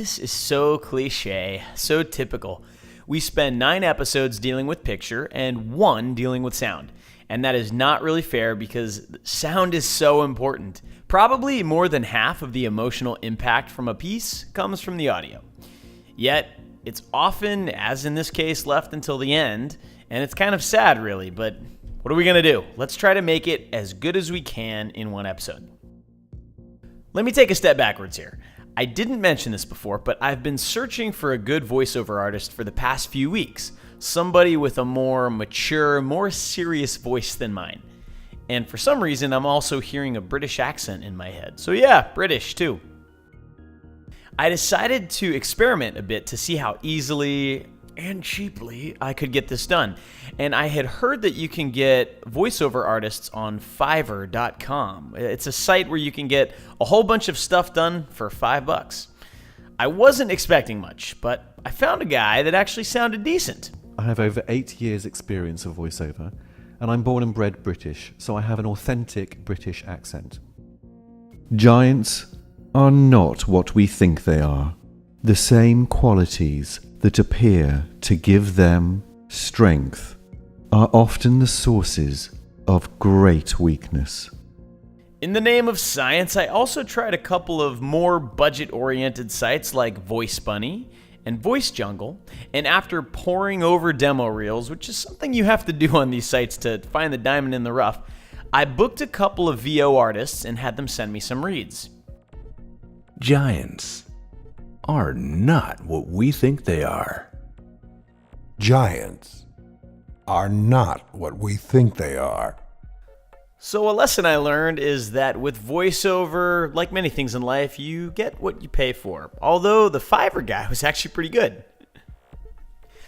This is so cliche, so typical. We spend 9 episodes dealing with picture and 1 dealing with sound. And that is not really fair because sound is so important. Probably more than half of the emotional impact from a piece comes from the audio. Yet, it's often, as in this case, left until the end, and it's kind of sad really, but what are we gonna do? Let's try to make it as good as we can in 1 episode. Let me take a step backwards here. I didn't mention this before, but I've been searching for a good voiceover artist for the past few weeks. Somebody with a more mature, more serious voice than mine. And for some reason, I'm also hearing a British accent in my head. So yeah, British too. I decided to experiment a bit to see how easily and cheaply I could get this done. And I had heard that you can get voiceover artists on Fiverr.com. It's a site where you can get a whole bunch of stuff done for $5. I wasn't expecting much, but I found a guy that actually sounded decent. I have over 8 years' experience of voiceover, and I'm born and bred British, so I have an authentic British accent. Giants are not what we think they are. The same qualities that appear to give them strength are often the sources of great weakness. In the name of science, I also tried a couple of more budget-oriented sites like VoiceBunny and Voice Jungle, and after poring over demo reels, which is something you have to do on these sites to find the diamond in the rough, I booked a couple of VO artists and had them send me some reads. Giants are not what we think they are. Giants are not what we think they are. So a lesson I learned is that with voiceover, like many things in life, you get what you pay for. Although the Fiverr guy was actually pretty good.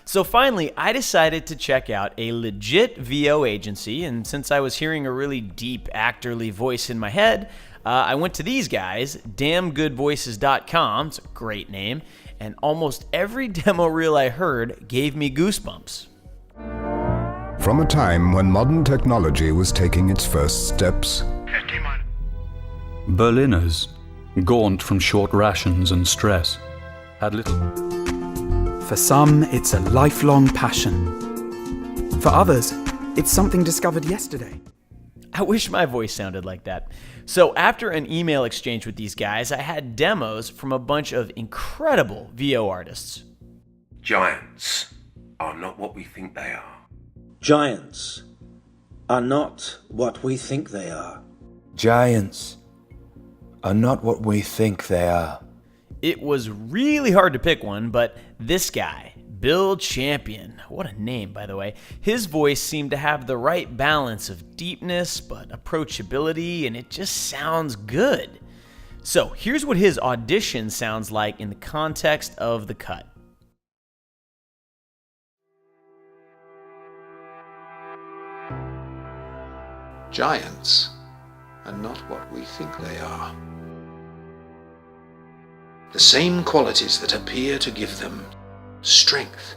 So finally, I decided to check out a legit VO agency, and since I was hearing a really deep actorly voice in my head, I went to these guys, damngoodvoices.com, it's a great name, and almost every demo reel I heard gave me goosebumps. From a time when modern technology was taking its first steps, Berliners, gaunt from short rations and stress, had little. For some, it's a lifelong passion. For others, it's something discovered yesterday. I wish my voice sounded like that. So after an email exchange with these guys, I had demos from a bunch of incredible VO artists. Giants are not what we think they are. Giants are not what we think they are. Giants are not what we think they are. It was really hard to pick one, but this guy, Bill Champion, what a name by the way, his voice seemed to have the right balance of deepness but approachability, and it just sounds good. So here's what his audition sounds like in the context of the cut. Giants are not what we think they are. The same qualities that appear to give them strength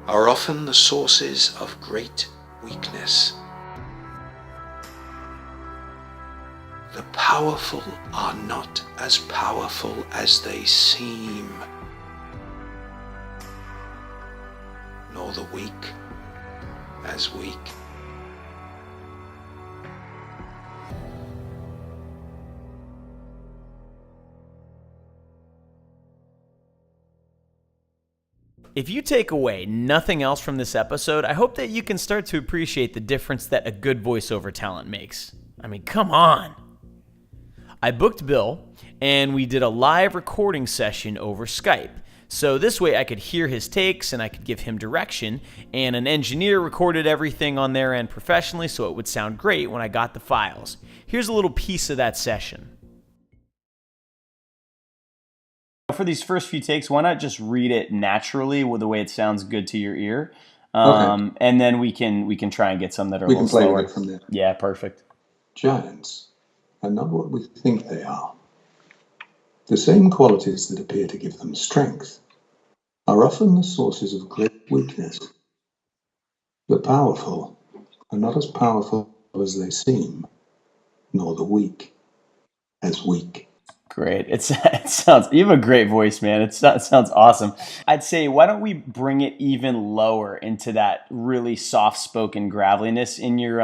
are often the sources of great weakness. The powerful are not as powerful as they seem, nor the weak as weak. If you take away nothing else from this episode, I hope that you can start to appreciate the difference that a good voiceover talent makes. I mean, come on. I booked Bill, and we did a live recording session over Skype. So this way I could hear his takes and I could give him direction, and an engineer recorded everything on their end professionally so it would sound great when I got the files. Here's a little piece of that session. For these first few takes, why not just read it naturally with the way it sounds good to your ear? Okay. And then we can try and get some that are a little slower. We can play with it from there. Yeah, perfect. Giants are not what we think they are. The same qualities that appear to give them strength are often the sources of great weakness. The powerful are not as powerful as they seem, nor the weak as weak. Great. It sounds, you have a great voice, man. It sounds awesome. I'd say, why don't we bring it even lower into that really soft-spoken graveliness in your,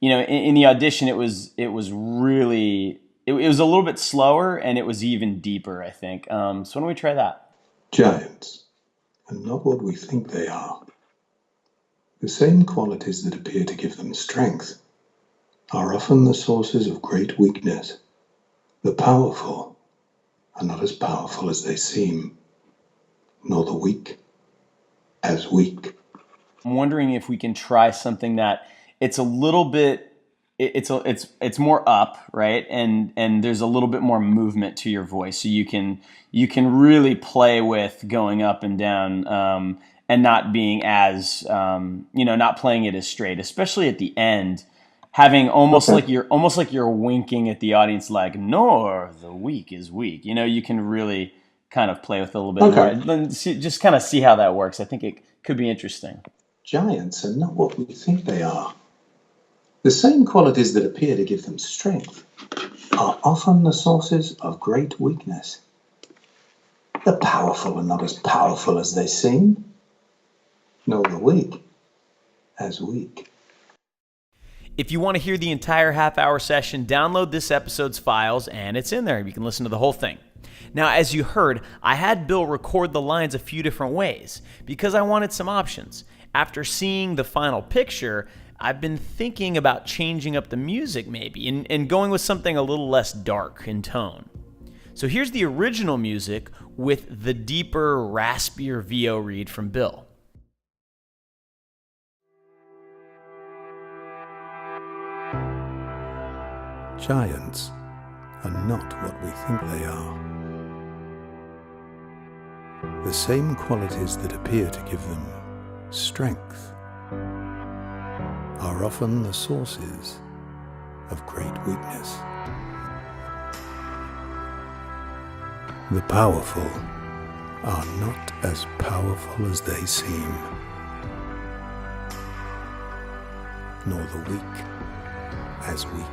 in the audition, it was really, it was a little bit slower and it was even deeper, I think. So why don't we try that? Giants are not what we think they are. The same qualities that appear to give them strength are often the sources of great weakness. The powerful are not as powerful as they seem, nor the weak as weak. I'm wondering if we can try something that it's a little bit, it's more up, right? And there's a little bit more movement to your voice, so you can really play with going up and down, and not being as not playing it as straight, especially at the end. Having almost like you're winking at the audience, like, nor the weak is weak. You can really kind of play with it a little bit more. Then just kind of see how that works. I think it could be interesting. Giants are not what we think they are. The same qualities that appear to give them strength are often the sources of great weakness. The powerful are not as powerful as they seem, nor the weak as weak. If you want to hear the entire half-hour session, download this episode's files, and it's in there. You can listen to the whole thing. Now, as you heard, I had Bill record the lines a few different ways because I wanted some options. After seeing the final picture, I've been thinking about changing up the music maybe and going with something a little less dark in tone. So here's the original music with the deeper, raspier VO read from Bill. Giants are not what we think they are. The same qualities that appear to give them strength are often the sources of great weakness. The powerful are not as powerful as they seem, nor the weak as weak.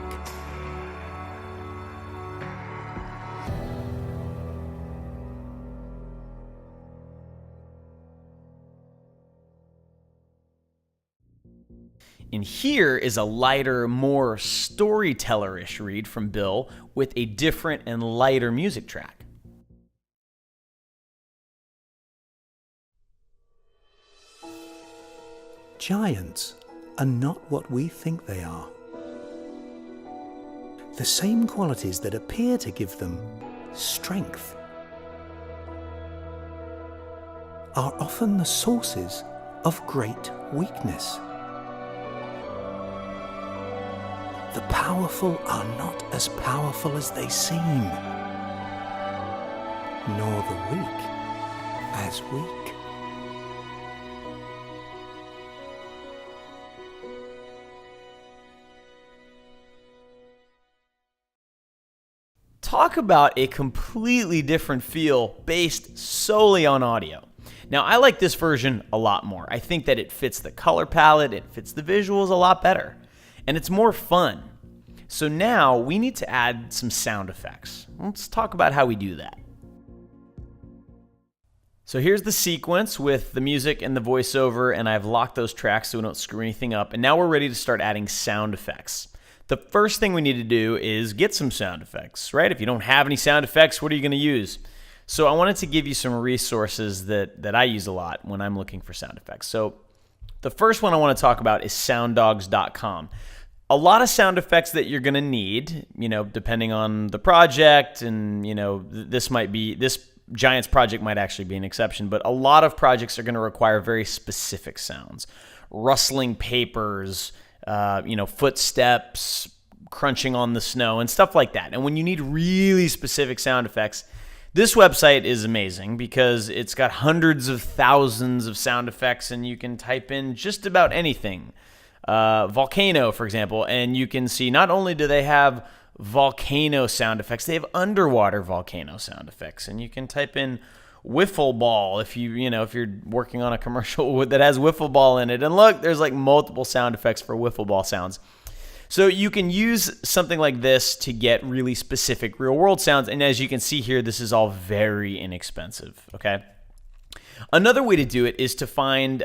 And here is a lighter, more storyteller-ish read from Bill with a different and lighter music track. Giants are not what we think they are. The same qualities that appear to give them strength are often the sources of great weakness. The powerful are not as powerful as they seem, nor the weak as weak. Talk about a completely different feel based solely on audio. Now, I like this version a lot more. I think that it fits the color palette, it fits the visuals a lot better, and it's more fun. So now we need to add some sound effects. Let's talk about how we do that. So here's the sequence with the music and the voiceover, and I've locked those tracks so we don't screw anything up, and now we're ready to start adding sound effects. The first thing we need to do is get some sound effects, right? If you don't have any sound effects, what are you going to use? So I wanted to give you some resources that I use a lot when I'm looking for sound effects. So the first one I want to talk about is sounddogs.com. A lot of sound effects that you're going to need, depending on the project, and, this Giants project might actually be an exception, but a lot of projects are going to require very specific sounds. Rustling papers, footsteps, crunching on the snow, and stuff like that. And when you need really specific sound effects, this website is amazing because it's got hundreds of thousands of sound effects, and you can type in just about anything. Volcano, for example, and you can see not only do they have volcano sound effects, they have underwater volcano sound effects, and you can type in wiffle ball if you're working on a commercial that has wiffle ball in it, and look, there's like multiple sound effects for wiffle ball sounds. So you can use something like this to get really specific real world sounds. And as you can see here, this is all very inexpensive, okay? Another way to do it is to find,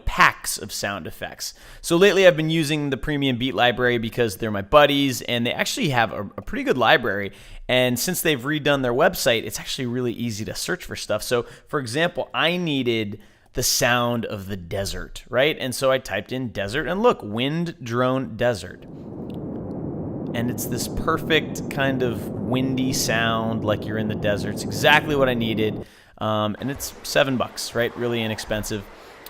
packs of sound effects. So lately I've been using the Premium Beat library because they're my buddies and they actually have a pretty good library. And since they've redone their website, it's actually really easy to search for stuff. So for example, I needed the sound of the desert, right? And so I typed in desert and look, wind drone desert. And it's this perfect kind of windy sound like you're in the desert. It's exactly what I needed. And it's $7, right? Really inexpensive.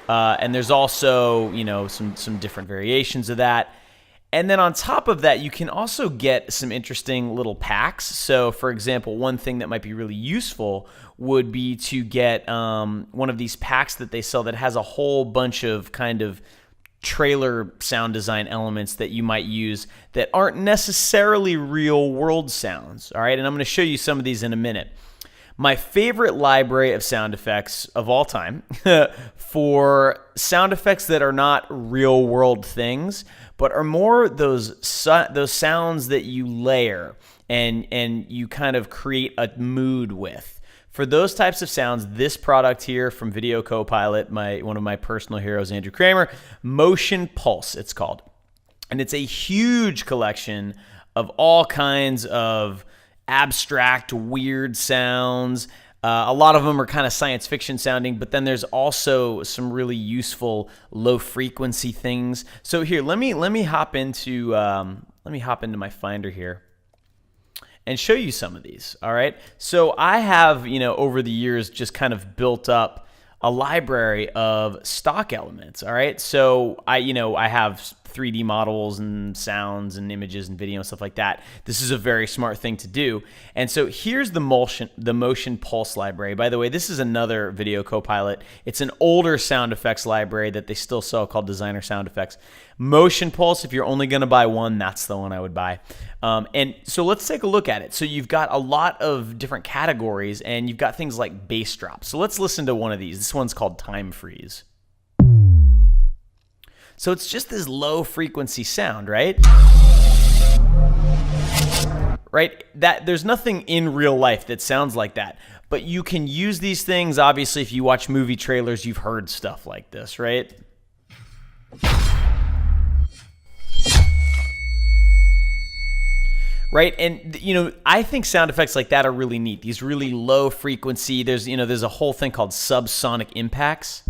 And there's also, some different variations of that. And then on top of that, you can also get some interesting little packs. So for example, one thing that might be really useful would be to get one of these packs that they sell that has a whole bunch of kind of trailer sound design elements that you might use that aren't necessarily real world sounds. All right. And I'm going to show you some of these in a minute. My favorite library of sound effects of all time for sound effects that are not real world things, but are more those sounds that you layer and you kind of create a mood with. For those types of sounds, this product here from Video Copilot, one of my personal heroes, Andrew Kramer, Motion Pulse, it's called. And it's a huge collection of all kinds of abstract, weird sounds. A lot of them are kind of science fiction sounding, but then there's also some really useful low frequency things. So here, let me hop into my Finder here and show you some of these. All right. So I have, over the years just kind of built up a library of stock elements. All right. So I have 3D models and sounds and images and video and stuff like that. This is a very smart thing to do. And so here's the Motion Pulse library. By the way, this is another Video Copilot. It's an older sound effects library that they still sell called Designer Sound Effects. Motion Pulse, if you're only going to buy one, that's the one I would buy. And so let's take a look at it. So you've got a lot of different categories and you've got things like bass drops. So let's listen to one of these. This one's called Time Freeze. So it's just this low frequency sound, right? Right? There's nothing in real life that sounds like that. But you can use these things. Obviously, if you watch movie trailers, you've heard stuff like this, right? Right? And, I think sound effects like that are really neat. These really low frequency, there's a whole thing called subsonic impacts.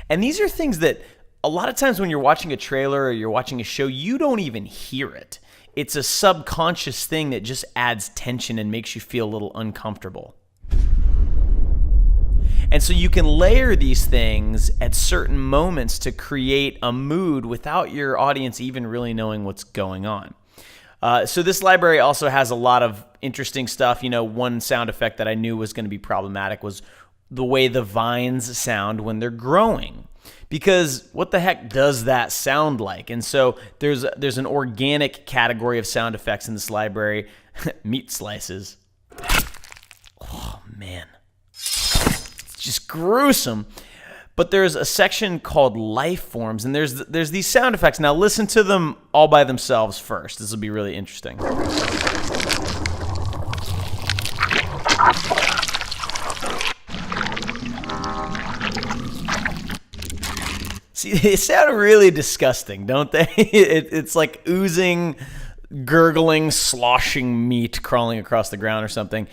And these are things that a lot of times when you're watching a trailer or you're watching a show, you don't even hear it. It's a subconscious thing that just adds tension and makes you feel a little uncomfortable. And so you can layer these things at certain moments to create a mood without your audience even really knowing what's going on. So this library also has a lot of interesting stuff. One sound effect that I knew was going to be problematic was the way the vines sound when they're growing. Because what the heck does that sound like? And so there's an organic category of sound effects in this library. Meat slices. Oh, man. It's just gruesome. But there's a section called life forms, and there's these sound effects. Now listen to them all by themselves first. This will be really interesting. See, they sound really disgusting, don't they? It's like oozing, gurgling, sloshing meat crawling across the ground or something.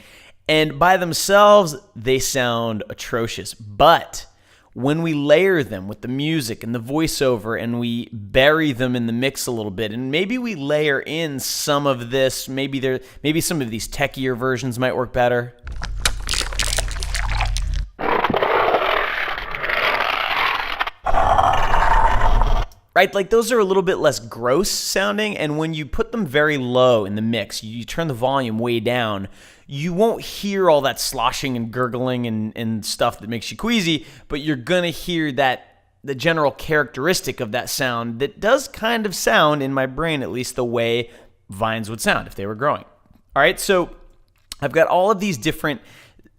And by themselves, they sound atrocious. But when we layer them with the music and the voiceover and we bury them in the mix a little bit, and maybe we layer in some of this, maybe some of these techier versions might work better. Right, like those are a little bit less gross sounding, and when you put them very low in the mix, you turn the volume way down, you won't hear all that sloshing and gurgling and stuff that makes you queasy, but you're gonna hear the general characteristic of that sound that does kind of sound, in my brain at least, the way vines would sound if they were growing. All right, so I've got all of these different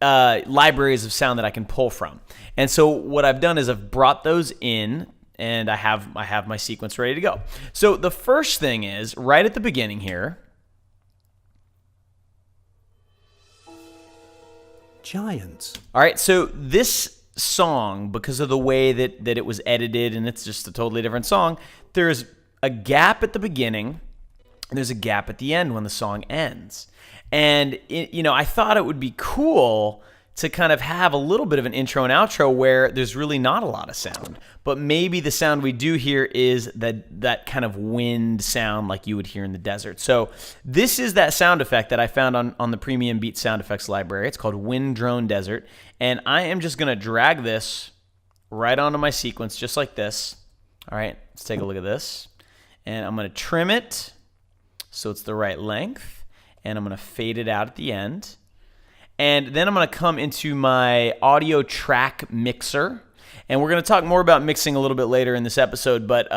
libraries of sound that I can pull from. And so what I've done is I've brought those in and I have my sequence ready to go. So the first thing is right at the beginning here. Giants. All right, so this song, because of the way that it was edited, and it's just a totally different song, there's a gap at the beginning, and there's a gap at the end when the song ends. And I thought it would be cool to kind of have a little bit of an intro and outro where there's really not a lot of sound. But maybe the sound we do hear is that kind of wind sound like you would hear in the desert. So this is that sound effect that I found on the Premium Beat sound effects library. It's called Wind Drone Desert. And I am just going to drag this right onto my sequence just like this. All right, let's take a look at this. And I'm going to trim it so it's the right length. And I'm going to fade it out at the end. And then I'm going to come into my audio track mixer. And we're going to talk more about mixing a little bit later in this episode. But,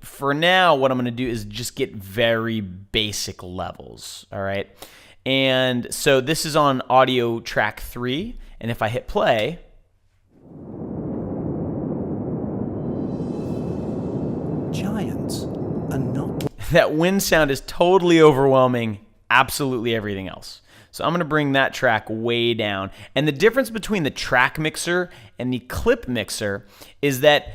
for now, what I'm going to do is just get very basic levels. All right. And so this is on audio track 3. And if I hit play, Giants are not. That wind sound is totally overwhelming absolutely everything else. So I'm going to bring that track way down. And the difference between the track mixer and the clip mixer is that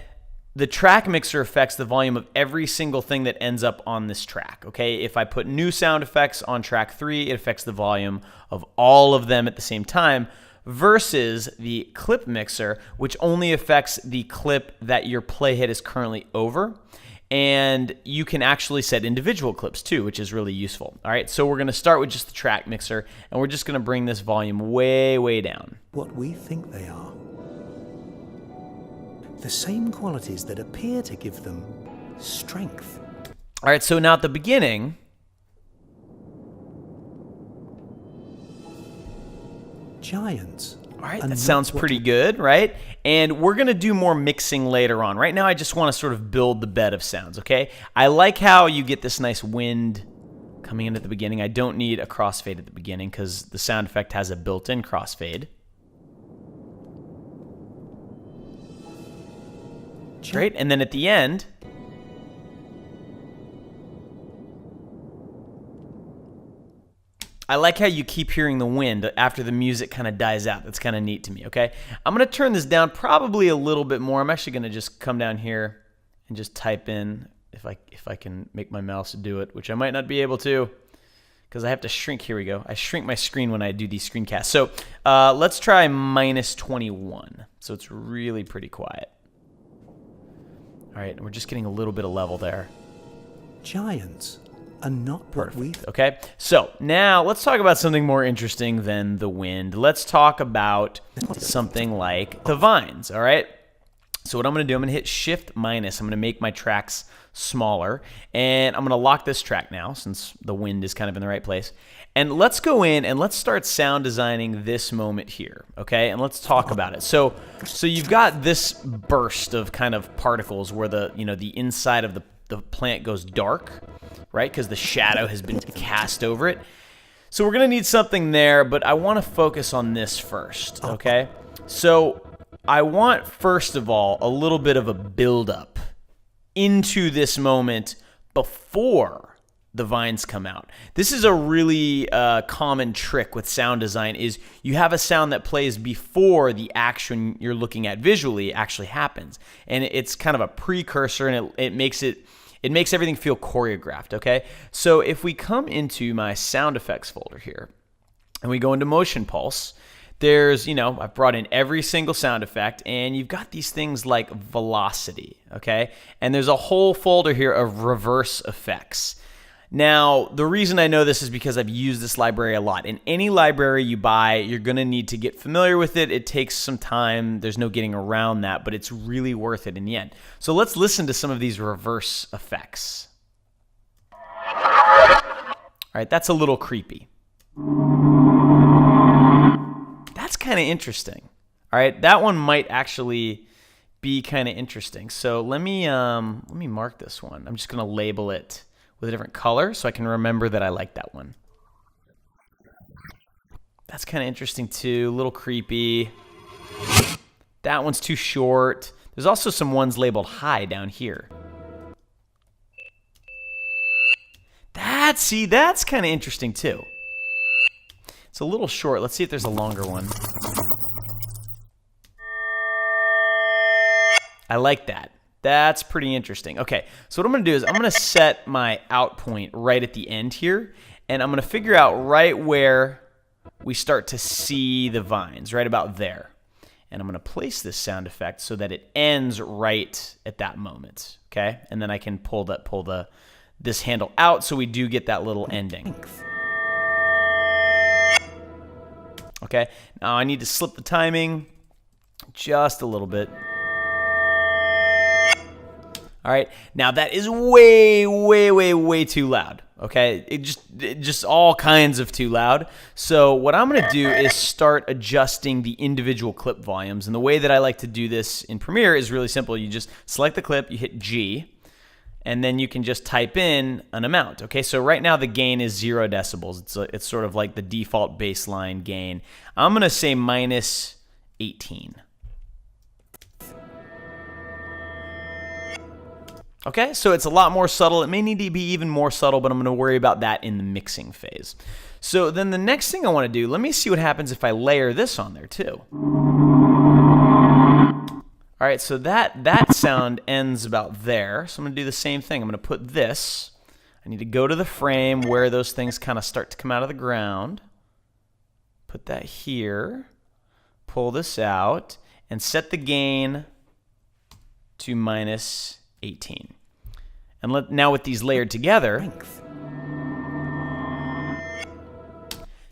the track mixer affects the volume of every single thing that ends up on this track. Okay, if I put new sound effects on track 3, it affects the volume of all of them at the same time, versus the clip mixer, which only affects the clip that your playhead is currently over. And you can actually set individual clips too, which is really useful. All right, so we're going to start with just the track mixer, and we're just going to bring this volume way, way down. What we think they are. The same qualities that appear to give them strength. All right, so now at the beginning, Giants. All right, that sounds pretty good, right? And we're going to do more mixing later on. Right now, I just want to sort of build the bed of sounds, okay? I like how you get this nice wind coming in at the beginning. I don't need a crossfade at the beginning because the sound effect has a built-in crossfade. Great, and then at the end, I like how you keep hearing the wind after the music kind of dies out. That's kind of neat to me, okay? I'm going to turn this down probably a little bit more. I'm actually going to just come down here and just type in, if I can make my mouse do it, which I might not be able to because I have to shrink. Here we go. I shrink my screen when I do these screencasts. So let's try -21. So it's really pretty quiet. All right, we're just getting a little bit of level there. Giants are not what we... Okay, so now let's talk about something more interesting than the wind. Let's talk about something like the vines, all right? So what I'm going to do, I'm going to hit Shift-. I'm going to make my tracks smaller, and I'm going to lock this track now since the wind is kind of in the right place. And let's go in and let's start sound designing this moment here, okay? And let's talk about it. So you've got this burst of kind of particles where the inside of the plant goes dark, right? Because the shadow has been cast over it. So we're going to need something there, but I want to focus on this first, okay? So I want, first of all, a little bit of a build-up into this moment before the vines come out. This is a really common trick with sound design is you have a sound that plays before the action you're looking at visually actually happens. And it's kind of a precursor, and it makes everything feel choreographed, okay? So if we come into my sound effects folder here and we go into Motion Pulse, there's, I've brought in every single sound effect, and you've got these things like velocity, okay? And there's a whole folder here of reverse effects. Now, the reason I know this is because I've used this library a lot. In any library you buy, you're going to need to get familiar with it. It takes some time. There's no getting around that, but it's really worth it in the end. So let's listen to some of these reverse effects. All right, that's a little creepy. That's kind of interesting. All right, that one might actually be kind of interesting. So let me mark this one. I'm just going to label it with a different color so I can remember that I like that one. That's kind of interesting too, a little creepy. That one's too short. There's also some ones labeled high down here. That's kind of interesting too. It's a little short. Let's see if there's a longer one. I like that. That's pretty interesting. Okay, so what I'm going to do is I'm going to set my out point right at the end here, and I'm going to figure out right where we start to see the vines, right about there. And I'm going to place this sound effect so that it ends right at that moment, okay? And then I can pull this handle out so we do get that little ending. Okay, now I need to slip the timing just a little bit. All right, now that is way, way, way, way too loud. Okay, it just all kinds of too loud. So what I'm going to do is start adjusting the individual clip volumes. And the way that I like to do this in Premiere is really simple. You just select the clip, you hit G, and then you can just type in an amount. Okay, so right now the gain is 0 decibels. It's sort of like the default baseline gain. I'm going to say minus 18. Okay, so it's a lot more subtle. It may need to be even more subtle, but I'm going to worry about that in the mixing phase. So then the next thing I want to do, let me see what happens if I layer this on there too. All right, so that sound ends about there. So I'm going to do the same thing. I'm going to put this. I need to go to the frame where those things kind of start to come out of the ground. Put that here. Pull this out and set the gain to minus 18. And now with these layered together,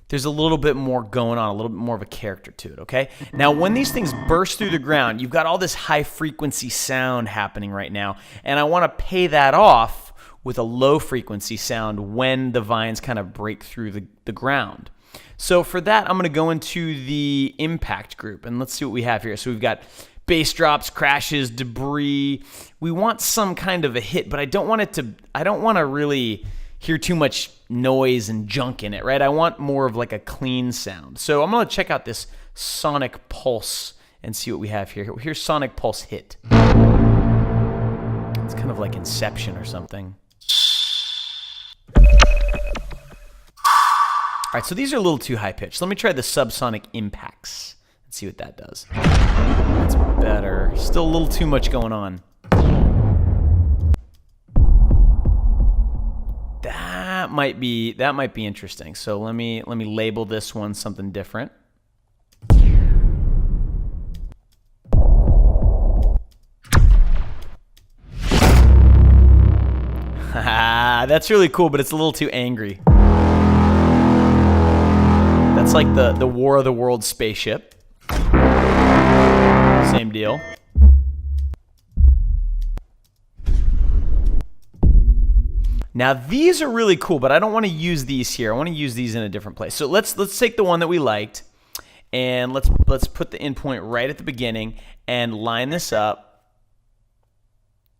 there's a little bit more going on, a little bit more of a character to it, okay? Now, when these things burst through the ground, you've got all this high-frequency sound happening right now, and I want to pay that off with a low-frequency sound when the vines kind of break through the ground. So for that, I'm going to go into the impact group, and let's see what we have here. So we've got bass drops, crashes, debris. We want some kind of a hit, but I don't want to really hear too much noise and junk in it, right? I want more of like a clean sound. So I'm going to check out this sonic pulse and see what we have here. Here's sonic pulse hit. It's kind of like Inception or something. All right, so these are a little too high pitched. Let me try the subsonic impacts and see what that does. That's better. Still a little too much going on. That might be interesting. So let me label this one something different. That's really cool, but it's a little too angry. That's like the War of the Worlds spaceship. Same deal. Now these are really cool, but I don't want to use these here. I want to use these in a different place. So let's take the one that we liked, and let's put the endpoint right at the beginning and line this up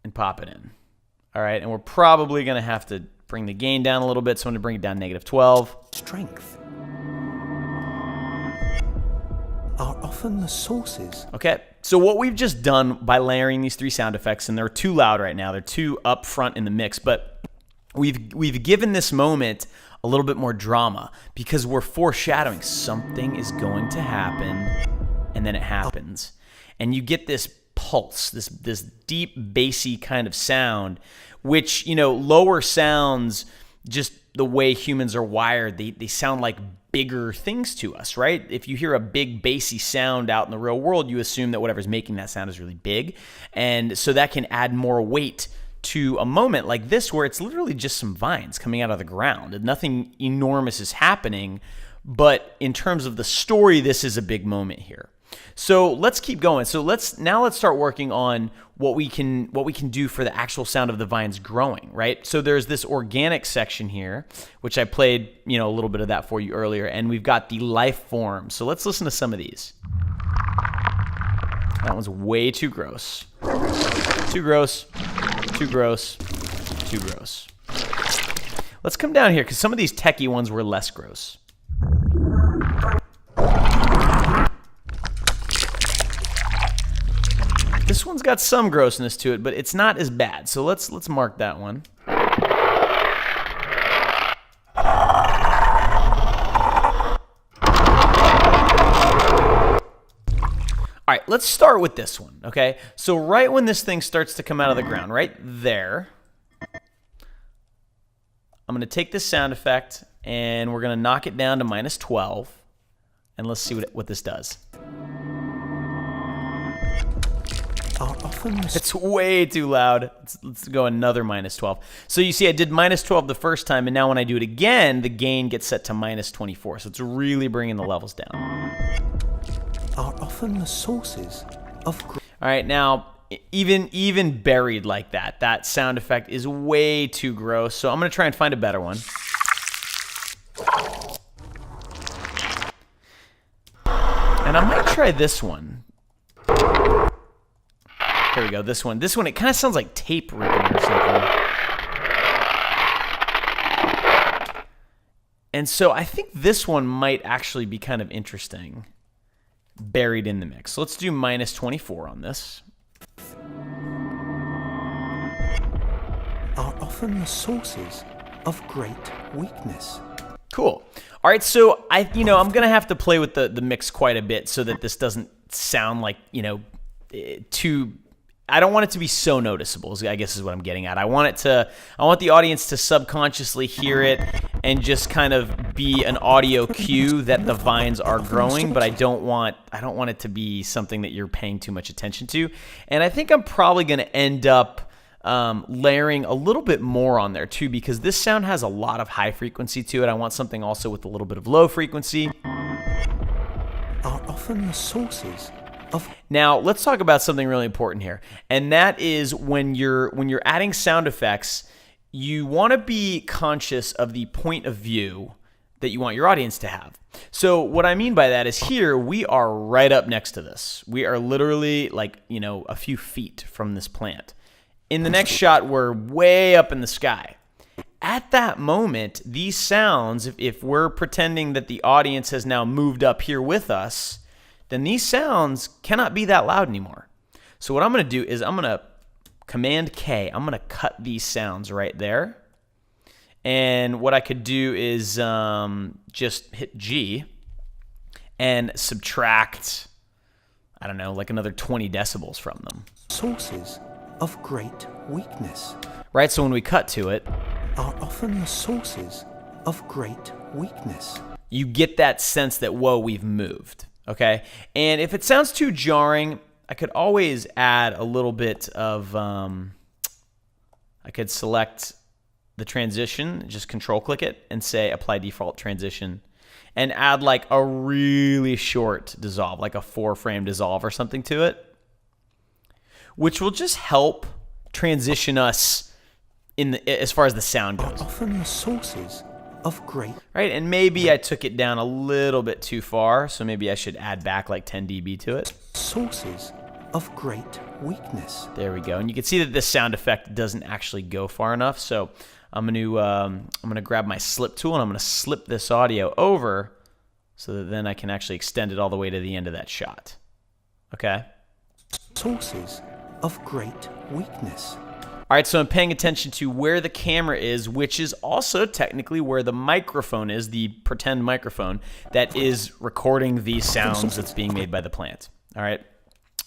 and pop it in. All right, and we're probably going to have to bring the gain down a little bit, so I'm going to bring it down -12. Strength are often the sources. Okay, so what we've just done by layering these 3 sound effects, and they're too loud right now, they're too up front in the mix, but we've given this moment a little bit more drama because we're foreshadowing something is going to happen, and then it happens. And you get this pulse, this deep, bassy kind of sound, which, you know, lower sounds, just the way humans are wired, they sound like bigger things to us, right? If you hear a big bassy sound out in the real world, you assume that whatever's making that sound is really big. And so that can add more weight to a moment like this where it's literally just some vines coming out of the ground and nothing enormous is happening. But in terms of the story, this is a big moment here. So let's keep going. So let's start working on what we can do for the actual sound of the vines growing, right? So there's this organic section here, which I played, you know, a little bit of that for you earlier, and we've got the life form. So let's listen to some of these. That one's way too gross. Too gross. Too gross. Too gross. Let's come down here because some of these techie ones were less gross. This this one's got some grossness to it, but it's not as bad. So let's mark that one. All right, let's start with this one, okay? So right when this thing starts to come out of the ground, right there, I'm going to take this sound effect, and we're going to knock it down to -12, and let's see what this does. It's way too loud. Let's go another -12. So you see I did -12 the first time, and now when I do it again, the gain gets set to -24. So it's really bringing the levels down. Are often the sources of... All right, now, even buried like that, that sound effect is way too gross, so I'm going to try and find a better one. And I might try this one. Here we go, this one. This one, it kind of sounds like tape ripping or something. And so I think this one might actually be kind of interesting, buried in the mix. So let's do -24 on this. Are often the sources of great weakness. Cool. All right, so I'm going to have to play with the mix quite a bit so that this doesn't sound like, too... I don't want it to be so noticeable, I guess is what I'm getting at. I want the audience to subconsciously hear it and just kind of be an audio cue that the vines are growing, but I don't want it to be something that you're paying too much attention to. And I think I'm probably going to end up layering a little bit more on there too, because this sound has a lot of high frequency to it. I want something also with a little bit of low frequency. Are often the sources of... Now, let's talk about something really important here, and that is when you're adding sound effects, you want to be conscious of the point of view that you want your audience to have. So what I mean by that is here we are right up next to this. We are literally like, a few feet from this plant. In the next shot, we're way up in the sky. At that moment, these sounds, if we're pretending that the audience has now moved up here with us, then these sounds cannot be that loud anymore. So what I'm going to do is I'm going to Command K. I'm going to cut these sounds right there. And what I could do is just hit G and subtract, I don't know, like another 20 decibels from them. Sources of great weakness. Right, so when we cut to it, are often the sources of great weakness. You get that sense that, whoa, we've moved. Okay, and if it sounds too jarring, I could always add a little bit of, I could select the transition, just control click it and say apply default transition and add like a really short dissolve, like a 4-frame dissolve or something to it, which will just help transition us as far as the sound goes. Often the sources of great... Right, and maybe I took it down a little bit too far, so maybe I should add back like 10 dB to it. Sources of great weakness. There we go, and you can see that this sound effect doesn't actually go far enough, so I'm gonna grab my slip tool and I'm gonna slip this audio over so that then I can actually extend it all the way to the end of that shot. Okay? Sources of great weakness. All right, so I'm paying attention to where the camera is, which is also technically where the microphone is, the pretend microphone that is recording these sounds that's being made by the plant. All right.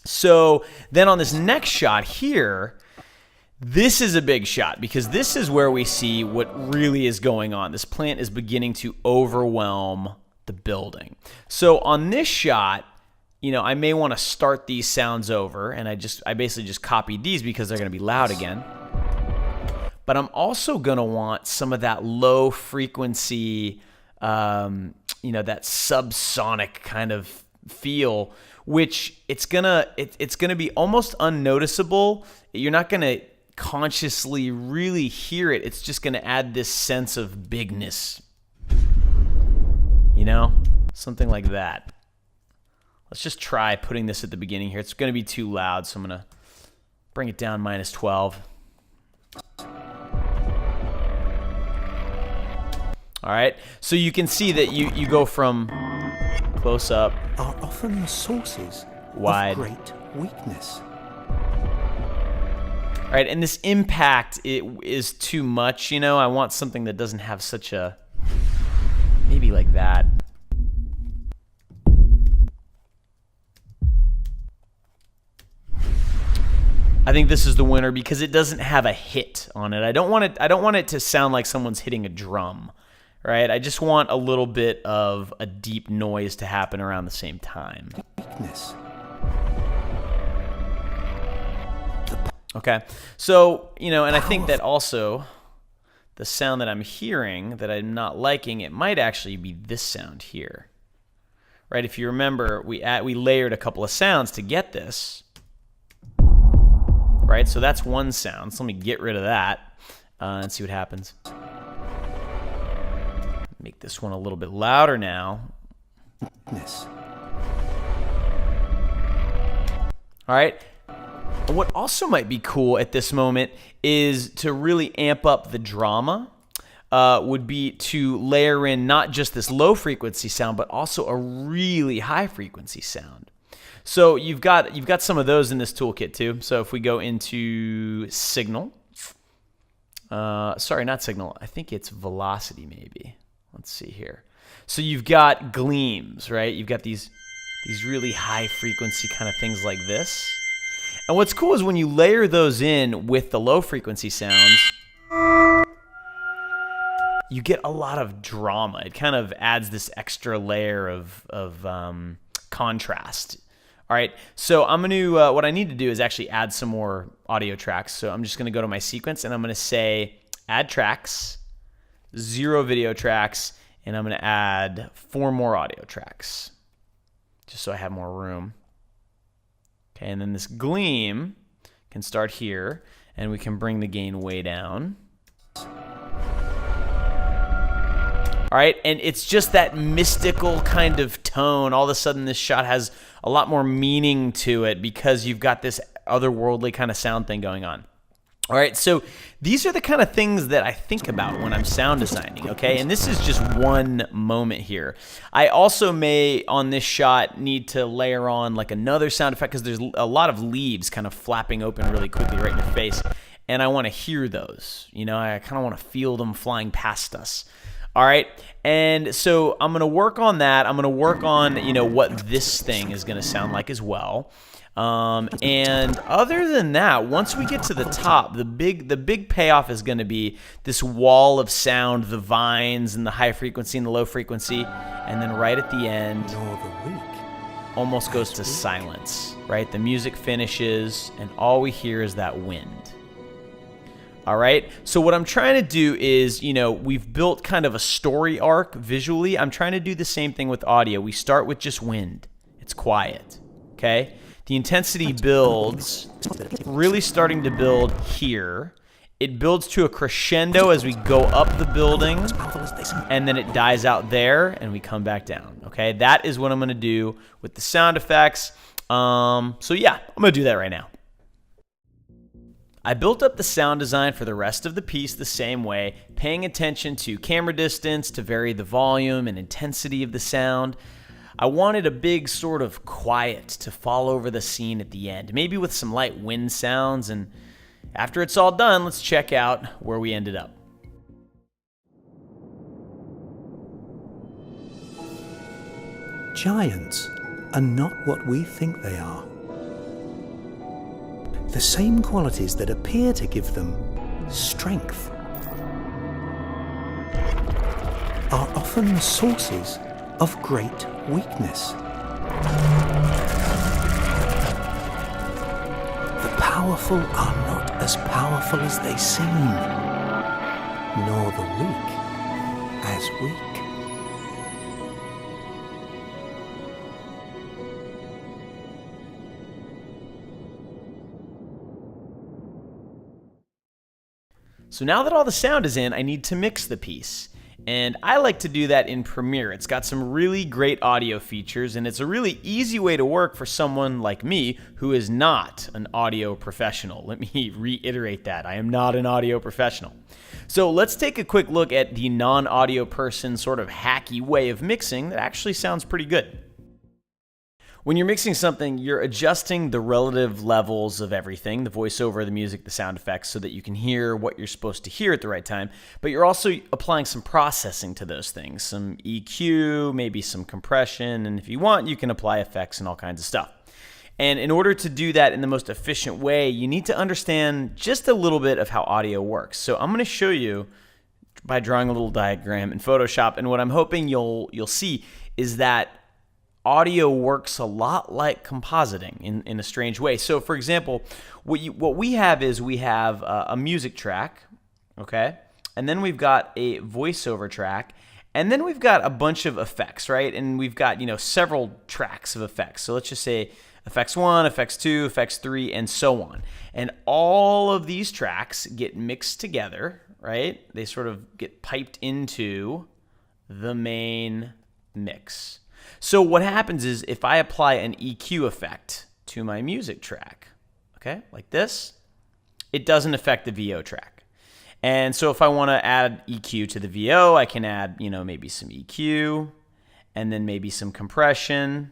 So then on this next shot here, this is a big shot because this is where we see what really is going on. This plant is beginning to overwhelm the building. So on this shot, I may want to start these sounds over, and I basically just copied these because they're going to be loud again. But I'm also going to want some of that low frequency, that subsonic kind of feel, which it's gonna be almost unnoticeable. You're not going to consciously really hear it. It's just going to add this sense of bigness, something like that. Let's just try putting this at the beginning here. It's going to be too loud, so I'm going to bring it down -12. All right, so you can see that you go from close up, are often the sources wide, of great weakness. right? And this impact is too much, I want something that doesn't have such a, maybe like that. I think this is the winner because it doesn't have a hit on it. I don't want it to sound like someone's hitting a drum, right? I just want a little bit of a deep noise to happen around the same time. Weakness. Okay. So, and I think that also the sound that I'm hearing that I'm not liking, it might actually be this sound here. Right? If you remember, we layered a couple of sounds to get this. Right, so that's one sound. So let me get rid of that and see what happens. Make this one a little bit louder now. Yes. All right. And what also might be cool at this moment is to really amp up the drama. Would be to layer in not just this low frequency sound, but also a really high frequency sound. So you've got some of those in this toolkit too. So if we go into signal, sorry, not signal. I think it's velocity maybe. Let's see here. So you've got gleams, right? You've got these really high frequency kind of things like this. And what's cool is when you layer those in with the low frequency sounds, you get a lot of drama. It kind of adds this extra layer of contrast. All right, so I'm going to, what I need to do is actually add some more audio tracks. So I'm just going to go to my sequence and I'm going to say add tracks, 0 video tracks, and I'm going to add 4 more audio tracks, just so I have more room. Okay, and then this gleam can start here, and we can bring the gain way down. All right, and it's just that mystical kind of tone. All of a sudden, this shot has a lot more meaning to it because you've got this otherworldly kind of sound thing going on. All right, so these are the kind of things that I think about when I'm sound designing, okay? And this is just one moment here. I also may, on this shot, need to layer on like another sound effect because there's a lot of leaves kind of flapping open really quickly right in your face, and I want to hear those. I kind of want to feel them flying past us. All right, and so I'm going to work on that. I'm going to work on, what this thing is going to sound like as well. And other than that, once we get to the top, the big payoff is going to be this wall of sound, the vines and the high frequency and the low frequency, and then right at the end, almost goes to silence, right? The music finishes, and all we hear is that wind. All right, so what I'm trying to do is, we've built kind of a story arc visually. I'm trying to do the same thing with audio. We start with just wind. It's quiet, okay? The intensity builds, really starting to build here. It builds to a crescendo as we go up the building, and then it dies out there, and we come back down, okay? That is what I'm going to do with the sound effects. So yeah, I'm going to do that right now. I built up the sound design for the rest of the piece the same way, paying attention to camera distance to vary the volume and intensity of the sound. I wanted a big sort of quiet to fall over the scene at the end, maybe with some light wind sounds, and after it's all done, let's check out where we ended up. Giants are not what we think they are. The same qualities that appear to give them strength are often the sources of great weakness. The powerful are not as powerful as they seem, nor the weak as weak. So now that all the sound is in, I need to mix the piece. And I like to do that in Premiere. It's got some really great audio features, and it's a really easy way to work for someone like me who is not an audio professional. Let me reiterate that. I am not an audio professional. So let's take a quick look at the non-audio person sort of hacky way of mixing that actually sounds pretty good. When you're mixing something, you're adjusting the relative levels of everything, the voiceover, the music, the sound effects, so that you can hear what you're supposed to hear at the right time. But you're also applying some processing to those things, some EQ, maybe some compression, and if you want, you can apply effects and all kinds of stuff. And in order to do that in the most efficient way, you need to understand just a little bit of how audio works. So I'm going to show you by drawing a little diagram in Photoshop, and what I'm hoping you'll see is that audio works a lot like compositing in a strange way. So for example, what we have is we have a music track, okay? And then we've got a voiceover track, and then we've got a bunch of effects, right? And we've got, several tracks of effects. So let's just say effects 1, effects 2, effects 3, and so on. And all of these tracks get mixed together, right? They sort of get piped into the main mix. So what happens is if I apply an EQ effect to my music track, okay, like this, it doesn't affect the VO track. And so if I want to add EQ to the VO, I can add, maybe some EQ and then maybe some compression.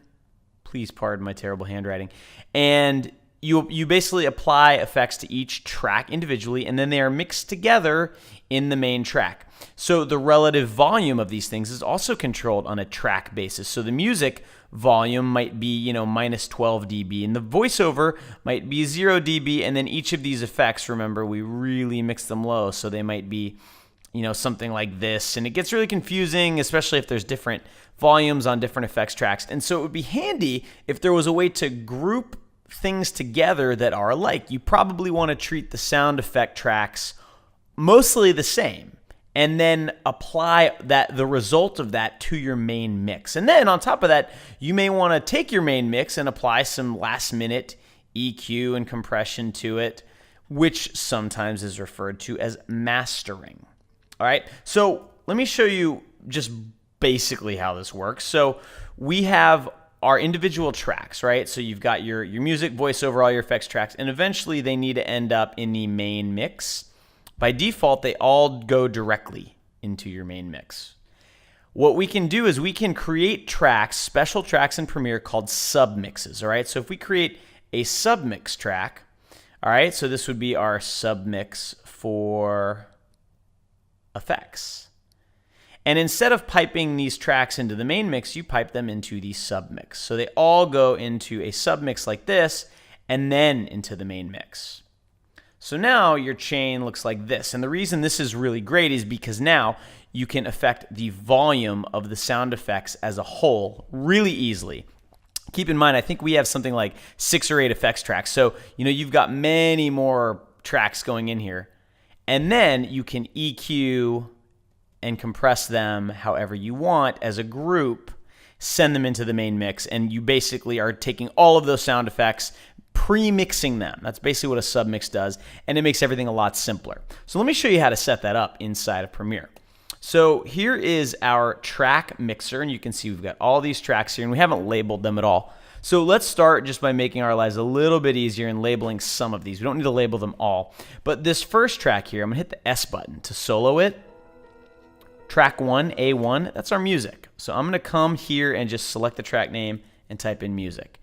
Please pardon my terrible handwriting. And you basically apply effects to each track individually, and then they are mixed together in the main track. So the relative volume of these things is also controlled on a track basis. So the music volume might be, minus 12 dB, and the voiceover might be 0 dB, and then each of these effects, remember, we really mix them low, so they might be, something like this, and it gets really confusing, especially if there's different volumes on different effects tracks. And so it would be handy if there was a way to group things together that are alike. You probably want to treat the sound effect tracks mostly the same, and then apply the result of that to your main mix. And then on top of that, you may want to take your main mix and apply some last minute EQ and compression to it, which sometimes is referred to as mastering. All right, so let me show you just basically how this works. So we have our individual tracks, right? So you've got your music, voiceover, all your effects tracks, and eventually they need to end up in the main mix. By default, they all go directly into your main mix. What we can do is we can create tracks, special tracks in Premiere called submixes, all right? So if we create a submix track, all right, so this would be our submix for effects. And instead of piping these tracks into the main mix, you pipe them into the submix. So they all go into a submix like this, and then into the main mix. So now your chain looks like this. And the reason this is really great is because now you can affect the volume of the sound effects as a whole really easily. Keep in mind, I think we have something like 6 or 8 effects tracks. So, you've got many more tracks going in here. And then you can EQ and compress them however you want as a group, send them into the main mix, and you basically are taking all of those sound effects, pre-mixing them. That's basically what a submix does, and it makes everything a lot simpler. So let me show you how to set that up inside of Premiere. So here is our track mixer, and you can see we've got all these tracks here, and we haven't labeled them at all. So let's start just by making our lives a little bit easier and labeling some of these. We don't need to label them all. But this first track here, I'm going to hit the S button to solo it. Track 1, A1, that's our music. So I'm going to come here and just select the track name and type in music.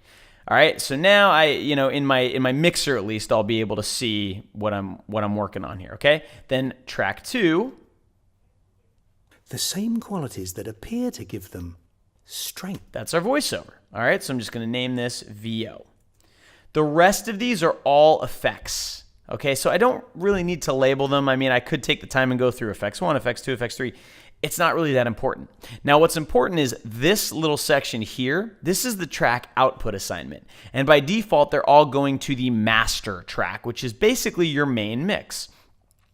All right, so now in my mixer at least, I'll be able to see what I'm working on here, okay? Then track 2. The same qualities that appear to give them strength. That's our voiceover. All right, so I'm just going to name this VO. The rest of these are all effects. Okay, so I don't really need to label them. I mean, I could take the time and go through effects 1, effects 2, effects 3. It's not really that important. Now, what's important is this little section here. This is the track output assignment. And by default, they're all going to the master track, which is basically your main mix.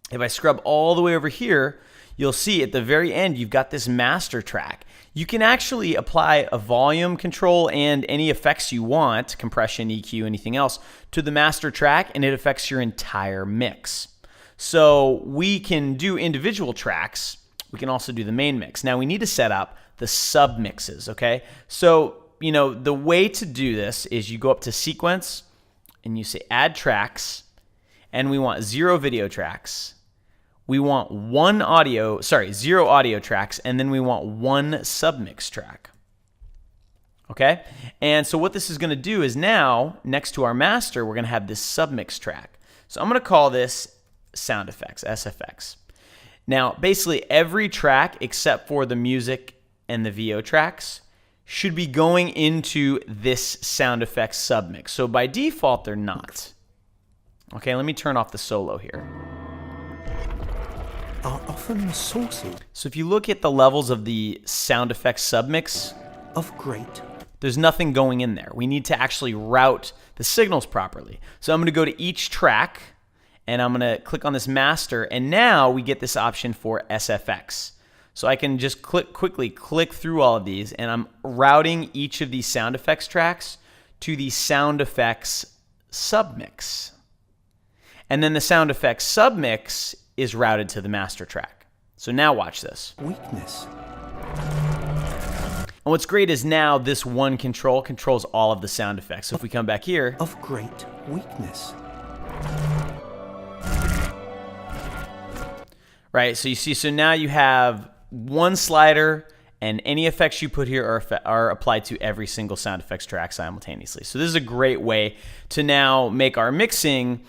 If I scrub all the way over here, you'll see at the very end, you've got this master track. You can actually apply a volume control and any effects you want, compression, EQ, anything else, to the master track, and it affects your entire mix. So we can do individual tracks. We can also do the main mix. Now we need to set up the submixes, okay? So, the way to do this is you go up to sequence and you say add tracks, and we want 0 video tracks. We want 0 audio tracks, and then we want 1 submix track. Okay? And so what this is going to do is now, next to our master, we're going to have this submix track. So I'm going to call this sound effects, SFX. Now, basically every track except for the music and the VO tracks should be going into this sound effects submix. So by default, they're not. Okay, let me turn off the solo here. Are often the sources. So if you look at the levels of the sound effects submix, of great. There's nothing going in there. We need to actually route the signals properly. So I'm going to go to each track, and I'm going to click on this master, and now we get this option for SFX. So I can just quickly click through all of these, and I'm routing each of these sound effects tracks to the sound effects submix. And then the sound effects submix is routed to the master track. So now watch this. Weakness. And what's great is now this one control controls all of the sound effects. So if we come back here. Of great weakness. Right, so you see, so now you have one slider, and any effects you put here are applied to every single sound effects track simultaneously. So this is a great way to now make our mixing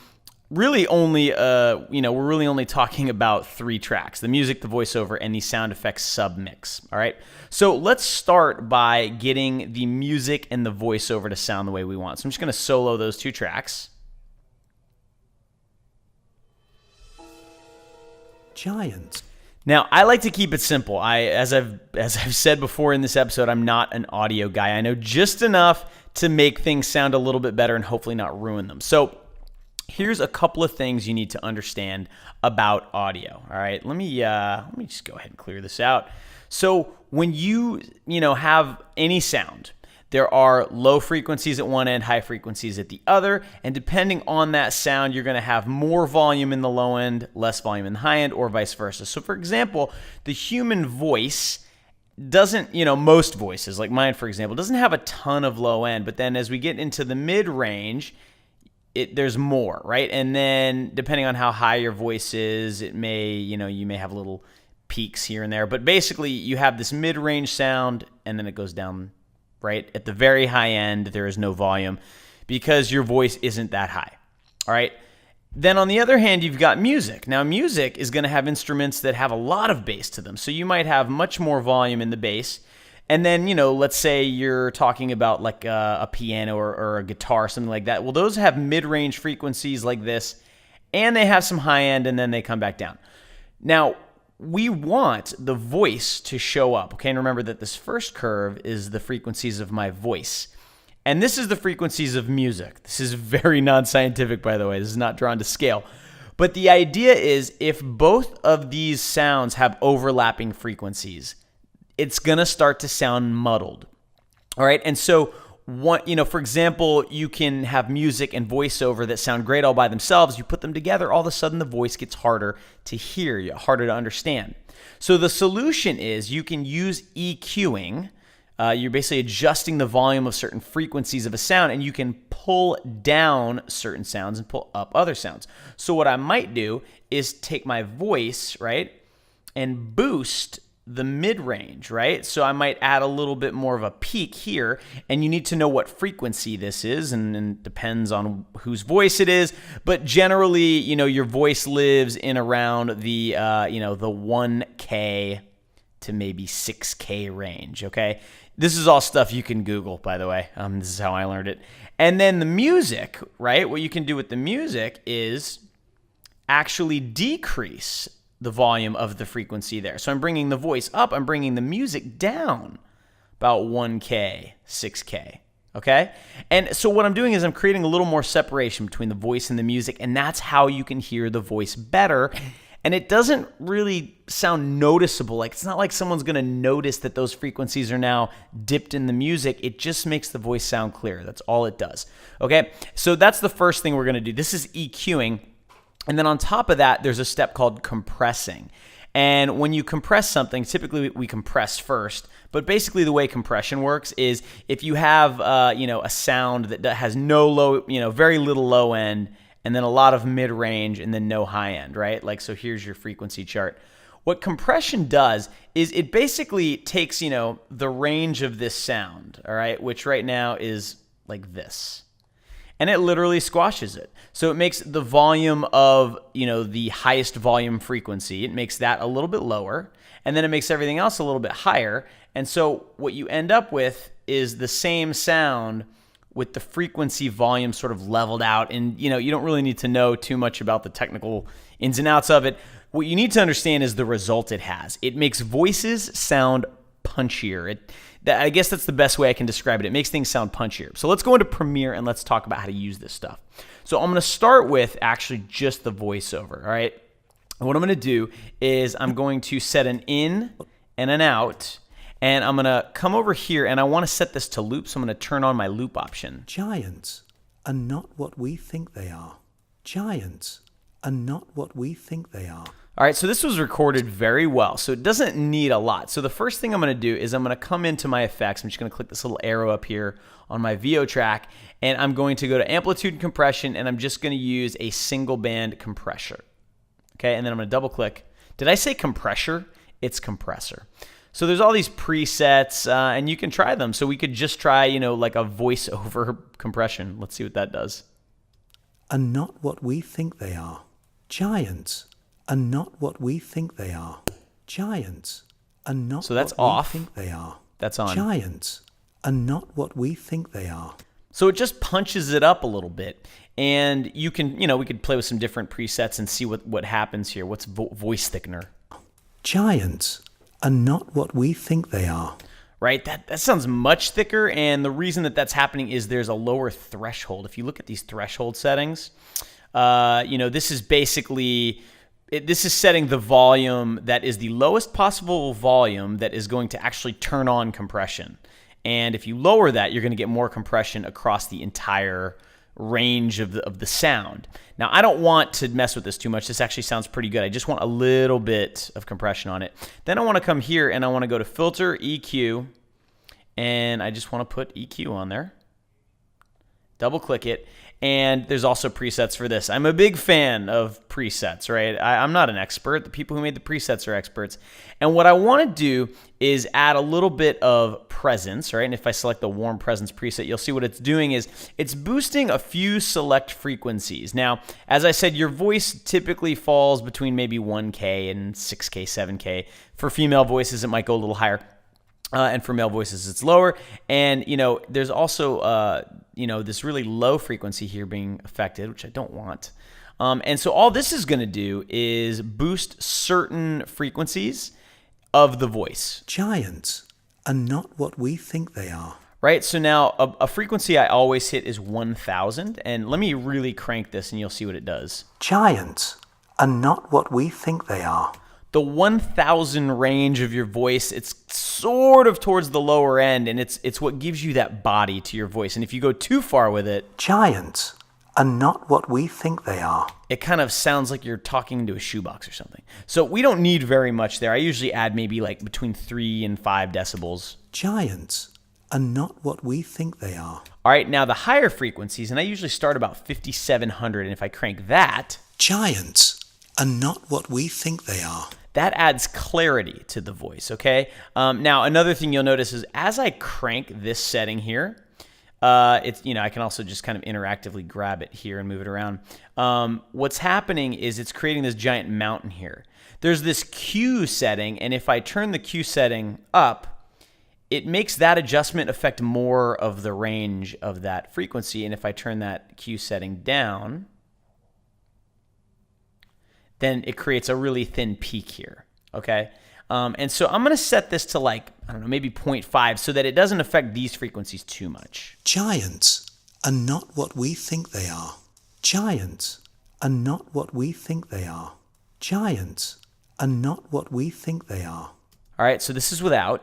really only, we're really only talking about 3 tracks: the music, the voiceover, and the sound effects submix. All right, so let's start by getting the music and the voiceover to sound the way we want. So I'm just going to solo those 2 tracks. Giants. Now, I like to keep it simple. As I've said before in this episode, I'm not an audio guy. I know just enough to make things sound a little bit better and hopefully not ruin them. So here's a couple of things you need to understand about audio. All right, let me just go ahead and clear this out. So when you have any sound, there are low frequencies at one end, high frequencies at the other, and depending on that sound, you're going to have more volume in the low end, less volume in the high end, or vice versa. So for example, the human voice doesn't, most voices, like mine for example, doesn't have a ton of low end, but then as we get into the mid-range, there's more, right? And then depending on how high your voice is, it may, you may have little peaks here and there, but basically you have this mid-range sound and then it goes down. Right? At the very high end, there is no volume because your voice isn't that high. All right. Then on the other hand, you've got music. Now, music is going to have instruments that have a lot of bass to them. So you might have much more volume in the bass. And then, let's say you're talking about like a piano or a guitar, something like that. Well, those have mid-range frequencies like this, and they have some high end, and then they come back down. Now, we want the voice to show up, okay? And remember that this first curve is the frequencies of my voice. And this is the frequencies of music. This is very non-scientific, by the way. This is not drawn to scale. But the idea is if both of these sounds have overlapping frequencies, it's going to start to sound muddled. All right? And so for example, you can have music and voiceover that sound great all by themselves. You put them together, all of a sudden the voice gets harder to hear, harder to understand. So the solution is you can use EQing. You're basically adjusting the volume of certain frequencies of a sound, and you can pull down certain sounds and pull up other sounds. So what I might do is take my voice, right, and boost the mid-range, right? So I might add a little bit more of a peak here, and you need to know what frequency this is, and depends on whose voice it is, but generally, your voice lives in around the, the 1K to maybe 6K range, okay? This is all stuff you can Google, by the way. This is how I learned it. And then the music, right? What you can do with the music is actually decrease the volume of the frequency there. So I'm bringing the voice up, I'm bringing the music down about 1K, 6K, okay? And so what I'm doing is I'm creating a little more separation between the voice and the music, and that's how you can hear the voice better. And it doesn't really sound noticeable. Like, it's not like someone's going to notice that those frequencies are now dipped in the music. It just makes the voice sound clear. That's all it does, okay? So that's the first thing we're going to do. This is EQing. And then on top of that, there's a step called compressing. And when you compress something, typically we compress first. But basically the way compression works is if you have a sound that has no low, very little low end, and then a lot of mid-range, and then no high end, right? Like, so here's your frequency chart. What compression does is it basically takes, the range of this sound, all right, which right now is like this. And it literally squashes it. So it makes the volume of, the highest volume frequency, it makes that a little bit lower, and then it makes everything else a little bit higher. And so what you end up with is the same sound with the frequency volume sort of leveled out. And, you don't really need to know too much about the technical ins and outs of it. What you need to understand is the result it has. It makes voices sound punchier. I guess that's the best way I can describe it. It makes things sound punchier. So let's go into Premiere and let's talk about how to use this stuff. So I'm going to start with actually just the voiceover, all right? And what I'm going to do is I'm going to set an in and an out, and I'm going to come over here, and I want to set this to loop, so I'm going to turn on my loop option. Giants are not what we think they are. Giants are not what we think they are. All right, so this was recorded very well, so it doesn't need a lot. So the first thing I'm going to do is I'm going to come into my effects. I'm just going to click this little arrow up here on my VO track, and I'm going to go to amplitude and compression, and I'm just going to use a single band compressor. Okay, and then I'm going to double click. Did I say compressor? It's compressor. So there's all these presets, and you can try them. So we could just try, like a voiceover compression. Let's see what that does. Are not what we think they are. Giants are not what we think they are. Giants are not so that's what off. we think they are. That's on. Giants are not what we think they are. So it just punches it up a little bit. And you can, we could play with some different presets and see what happens here. What's voice thickener? Giants are not what we think they are. Right? That sounds much thicker, and the reason that that's happening is there's a lower threshold. If you look at these threshold settings, this is basically... This is setting the volume that is the lowest possible volume that is going to actually turn on compression. And if you lower that, you're going to get more compression across the entire range of the sound. Now, I don't want to mess with this too much. This actually sounds pretty good. I just want a little bit of compression on it. Then I want to come here and I want to go to Filter, EQ, and I just want to put EQ on there. Double click it. And there's also presets for this. I'm a big fan of presets, right? I'm not an expert. The people who made the presets are experts. And what I want to do is add a little bit of presence, right? And if I select the warm presence preset, you'll see what it's doing is it's boosting a few select frequencies. Now, as I said, your voice typically falls between maybe 1K and 6K, 7K. For female voices, it might go a little higher. And for male voices, it's lower. And, there's also, this really low frequency here being affected, which I don't want. And so all this is going to do is boost certain frequencies of the voice. Giants are not what we think they are. Right? So now a frequency I always hit is 1,000. And let me really crank this and you'll see what it does. Giants are not what we think they are. The 1,000 range of your voice, it's sort of towards the lower end, and it's what gives you that body to your voice. And if you go too far with it... Giants are not what we think they are. It kind of sounds like you're talking into a shoebox or something. So we don't need very much there. I usually add maybe like between 3 and 5 decibels. Giants are not what we think they are. All right, now the higher frequencies, and I usually start about 5,700, and if I crank that... Giants are not what we think they are. That adds clarity to the voice, okay? Now, another thing you'll notice is as I crank this setting here, I can also just kind of interactively grab it here and move it around. What's happening is it's creating this giant mountain here. There's this Q setting, and if I turn the Q setting up, it makes that adjustment affect more of the range of that frequency, and if I turn that Q setting down... then it creates a really thin peak here, okay? And so I'm going to set this to maybe 0.5 so that it doesn't affect these frequencies too much. Giants are not what we think they are. Giants are not what we think they are. Giants are not what we think they are. All right, so this is without.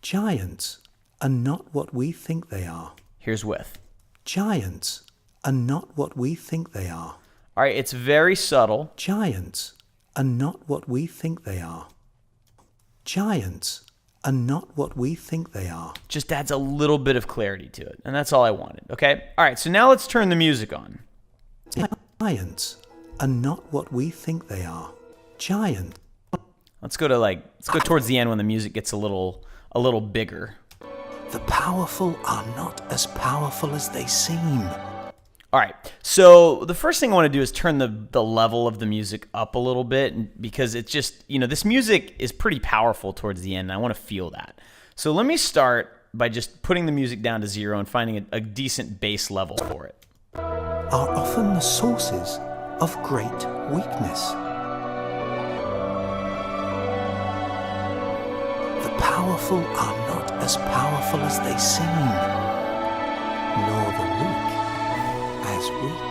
Giants are not what we think they are. Here's with. Giants are not what we think they are. All right, it's very subtle. Giants are not what we think they are. Giants are not what we think they are. Just adds a little bit of clarity to it, and that's all I wanted, okay? All right, so now let's turn the music on. Giants are not what we think they are. Giants. Let's go towards the end when the music gets a little bigger. The powerful are not as powerful as they seem. All right, so the first thing I want to do is turn the level of the music up a little bit, because it's just, this music is pretty powerful towards the end, and I want to feel that. So let me start by just putting the music down to 0 and finding a decent bass level for it. Are often the sources of great weakness. The powerful are not as powerful as they seem, nor the weak as weak.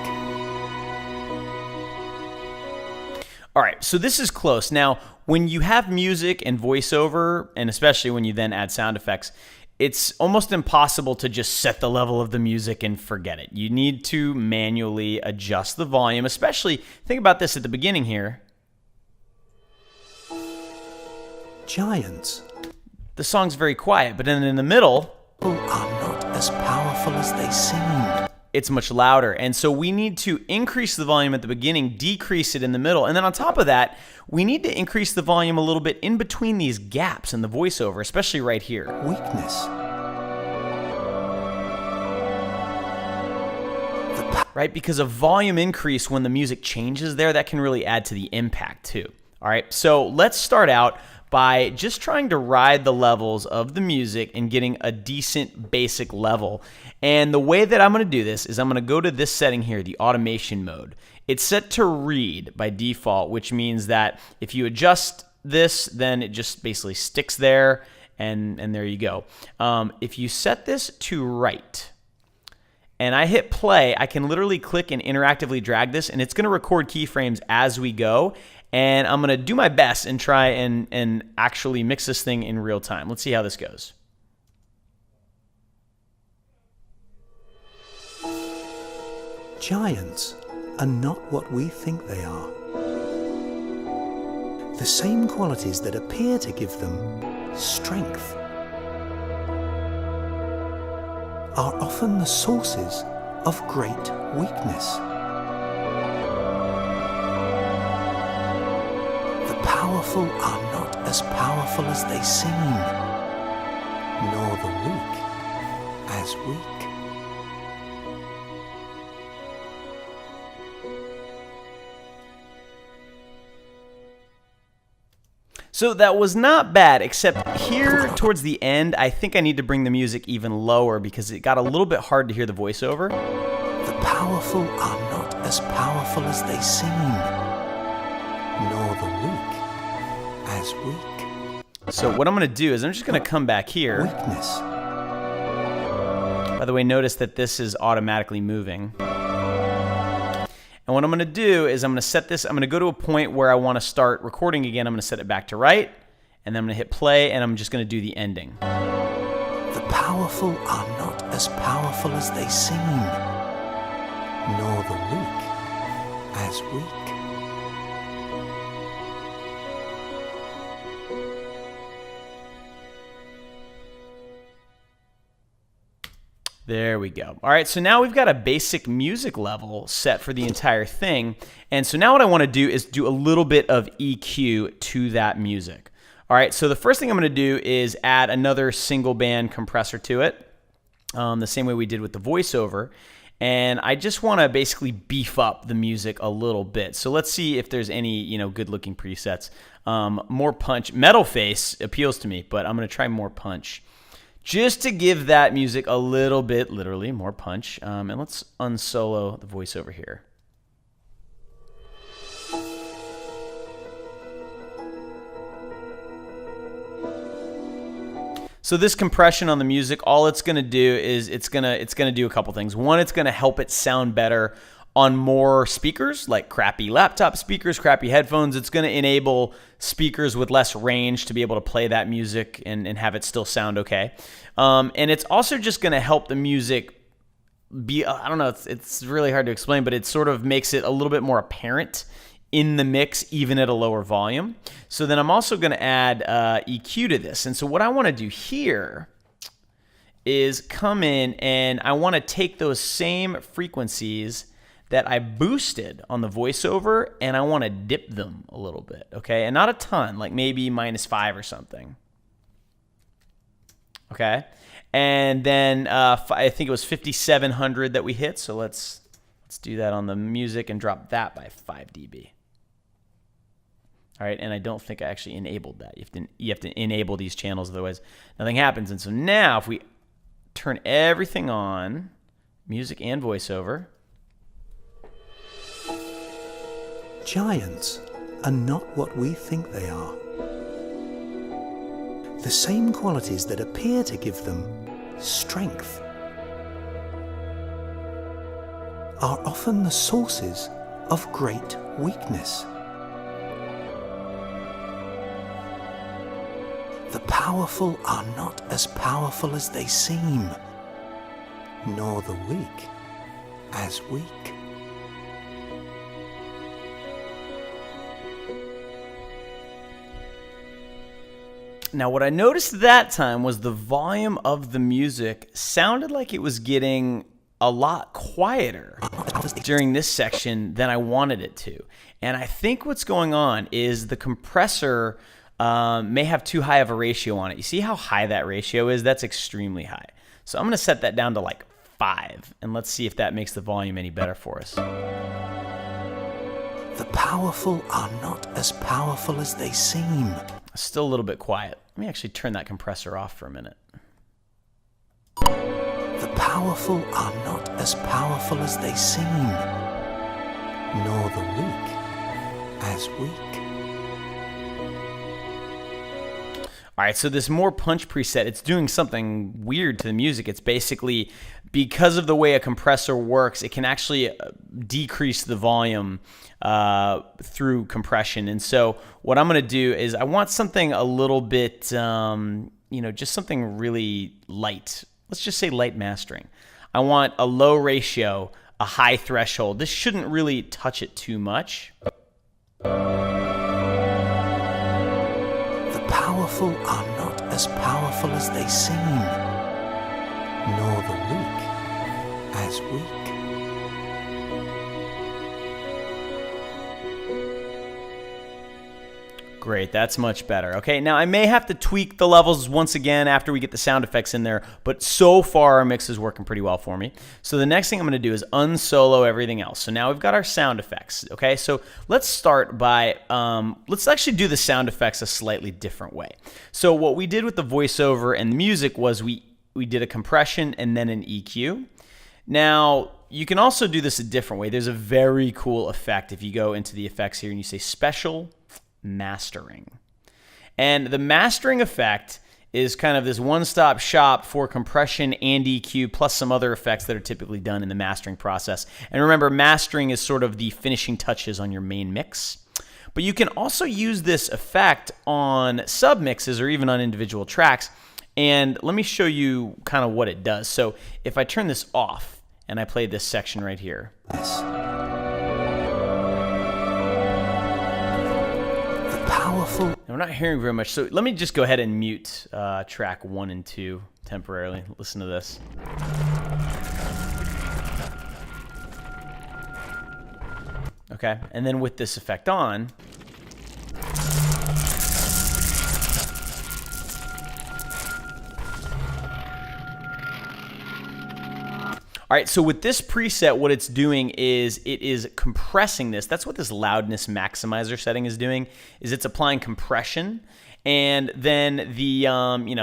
All right, so this is close. Now, when you have music and voiceover, and especially when you then add sound effects, it's almost impossible to just set the level of the music and forget it. You need to manually adjust the volume, especially, think about this at the beginning here. Giants. The song's very quiet, but then in the middle, are not as powerful as they seem. It's much louder. And so we need to increase the volume at the beginning, decrease it in the middle. And then on top of that, we need to increase the volume a little bit in between these gaps in the voiceover, especially right here. Weakness. Right? Because a volume increase when the music changes there, that can really add to the impact too. All right, so let's start out by just trying to ride the levels of the music and getting a decent basic level. And the way that I'm going to do this is I'm going to go to this setting here, the automation mode. It's set to read by default, which means that if you adjust this, then it just basically sticks there, and there you go. If you set this to write, and I hit play, I can literally click and interactively drag this, and it's going to record keyframes as we go. And I'm going to do my best and try and actually mix this thing in real time. Let's see how this goes. Giants are not what we think they are. The same qualities that appear to give them strength are often the sources of great weakness. The powerful are not as powerful as they seem, nor the weak as weak. So that was not bad, except here towards the end, I think I need to bring the music even lower because it got a little bit hard to hear the voiceover. The powerful are not as powerful as they seem, nor the weak as weak. So what I'm going to do is I'm just going to come back here. Weakness. By the way, notice that this is automatically moving. And what I'm going to do is I'm going to set this, I'm going to go to a point where I want to start recording again. I'm going to set it back to right, and then I'm going to hit play, and I'm just going to do the ending. The powerful are not as powerful as they seem, nor the weak as weak. There we go. All right, so now we've got a basic music level set for the entire thing. And so now what I want to do is do a little bit of EQ to that music. All right, so the first thing I'm going to do is add another single band compressor to it, the same way we did with the voiceover. And I just want to basically beef up the music a little bit. So let's see if there's any, good-looking presets. More punch. Metal Face appeals to me, but I'm going to try more punch, just to give that music a little bit, literally, more punch. And let's unsolo the voiceover here. So this compression on the music, all it's going to do is it's going to do a couple things. One, it's going to help it sound better on more speakers, like crappy laptop speakers, crappy headphones. It's going to enable speakers with less range to be able to play that music and have it still sound okay. And it's also just going to help the music be, I don't know, it's really hard to explain, but it sort of makes it a little bit more apparent in the mix, even at a lower volume. So then I'm also going to add EQ to this. And so what I want to do here is come in and I want to take those same frequencies that I boosted on the voiceover, and I want to dip them a little bit, okay? And not a ton, like maybe -5 or something. Okay? And then I think it was 5,700 that we hit, so let's do that on the music and drop that by 5 dB. All right, and I don't think I actually enabled that. You have to enable these channels, otherwise nothing happens. And so now if we turn everything on, music and voiceover. Giants are not what we think they are. The same qualities that appear to give them strength are often the sources of great weakness. The powerful are not as powerful as they seem, nor the weak as weak. Now, what I noticed that time was the volume of the music sounded like it was getting a lot quieter during this section than I wanted it to. And I think what's going on is the compressor may have too high of a ratio on it. You see how high that ratio is? That's extremely high. So I'm going to set that down to like 5, and let's see if that makes the volume any better for us. The powerful are not as powerful as they seem. Still a little bit quiet. Let me actually turn that compressor off for a minute. The powerful are not as powerful as they seem, nor the weak as weak. All right, so this more punch preset, it's doing something weird to the music. It's basically, because of the way a compressor works, it can actually decrease the volume through compression. And so what I'm going to do is I want something a little bit, just something really light. Let's just say light mastering. I want a low ratio, a high threshold. This shouldn't really touch it too much. Powerful are not as powerful as they seem, nor the weak as weak. Great, that's much better. Okay, now I may have to tweak the levels once again after we get the sound effects in there, but so far our mix is working pretty well for me. So the next thing I'm going to do is unsolo everything else. So now we've got our sound effects. Okay, so let's start by, let's actually do the sound effects a slightly different way. So what we did with the voiceover and the music was we did a compression and then an EQ. Now, you can also do this a different way. There's a very cool effect if you go into the effects here and you say special mastering. And the mastering effect is kind of this one-stop shop for compression and EQ plus some other effects that are typically done in the mastering process. And remember, mastering is sort of the finishing touches on your main mix. But you can also use this effect on submixes or even on individual tracks. And let me show you kind of what it does. So if I turn this off and I play this section right here. Powerful. We're not hearing very much, so let me just go ahead and mute track 1 and 2 temporarily. Listen to this. Okay, and then with this effect on, all right, so with this preset, what it's doing is it is compressing this. That's what this loudness maximizer setting is doing, is it's applying compression. And then the,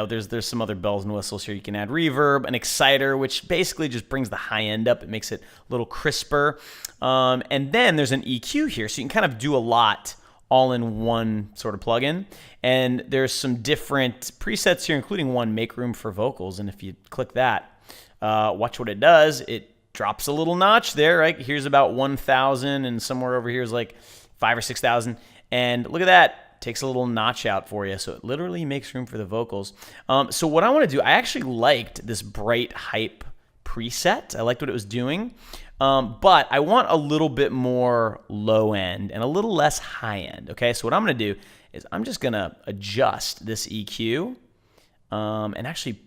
there's some other bells and whistles here. You can add reverb, an exciter, which basically just brings the high end up. It makes it a little crisper. And then there's an EQ here, so you can kind of do a lot all in one sort of plugin. And there's some different presets here, including one, make room for vocals. And if you click that, watch what it does. It drops a little notch there, right? Here's about 1,000, and somewhere over here is like 5,000 or 6,000. And look at that. Takes a little notch out for you. So it literally makes room for the vocals. So what I want to do, I actually liked this bright hype preset. I liked what it was doing. But I want a little bit more low end and a little less high end. Okay, so what I'm going to do is I'm just going to adjust this EQ and actually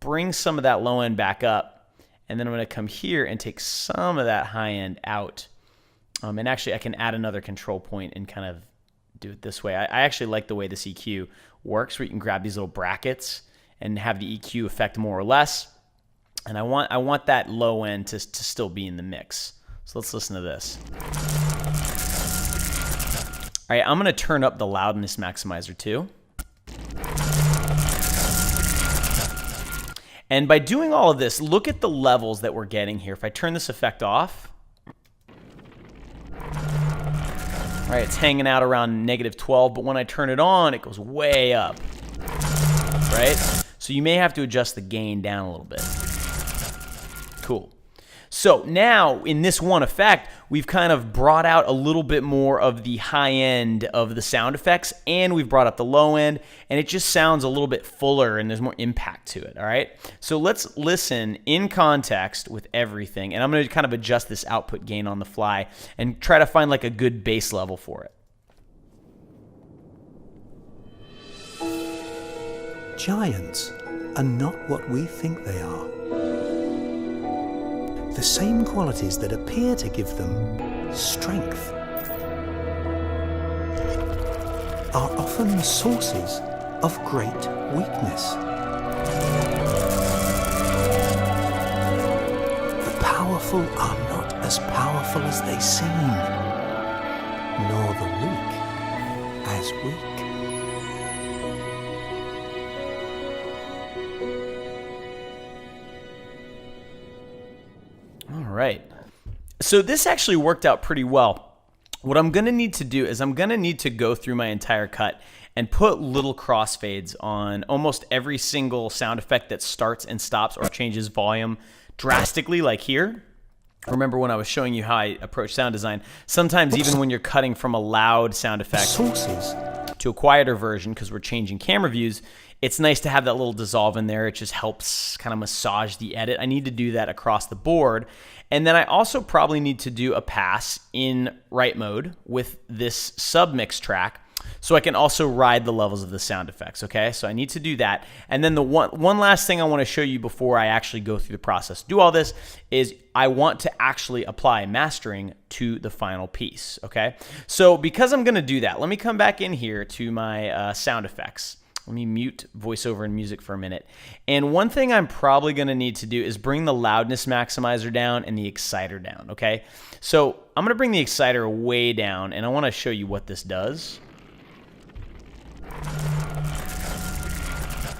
bring some of that low end back up And then I'm going to come here and take some of that high end out. And actually, I can add another control point and kind of do it this way. I actually like the way this EQ works, where you can grab these little brackets and have the EQ affect more or less. And I want that low end to still be in the mix. So let's listen to this. All right, I'm going to turn up the loudness maximizer too. And by doing all of this, look at the levels that we're getting here. If I turn this effect off, all right, it's hanging out around -12, but when I turn it on, it goes way up, right? So you may have to adjust the gain down a little bit. Cool. So now in this one effect, we've kind of brought out a little bit more of the high end of the sound effects, and we've brought up the low end, and it just sounds a little bit fuller and there's more impact to it, all right? So let's listen in context with everything, and I'm going to kind of adjust this output gain on the fly and try to find like a good bass level for it. Giants are not what we think they are. The same qualities that appear to give them strength are often sources of great weakness. The powerful are not as powerful as they seem, nor the weak as weak. Right. So this actually worked out pretty well. What I'm going to need to do is I'm going to need to go through my entire cut and put little crossfades on almost every single sound effect that starts and stops or changes volume drastically, like here. Remember when I was showing you how I approach sound design, sometimes even when you're cutting from a loud sound effect to a quieter version, because we're changing camera views, it's nice to have that little dissolve in there. It just helps kind of massage the edit. I need to do that across the board. And then I also probably need to do a pass in write mode with this submix track so I can also ride the levels of the sound effects, okay? So I need to do that. And then the one last thing I want to show you before I actually go through the process, do all this, is I want to actually apply mastering to the final piece, okay? So because I'm going to do that, let me come back in here to my sound effects. Let me mute voiceover and music for a minute. And one thing I'm probably going to need to do is bring the loudness maximizer down and the exciter down, okay? So I'm going to bring the exciter way down, and I want to show you what this does.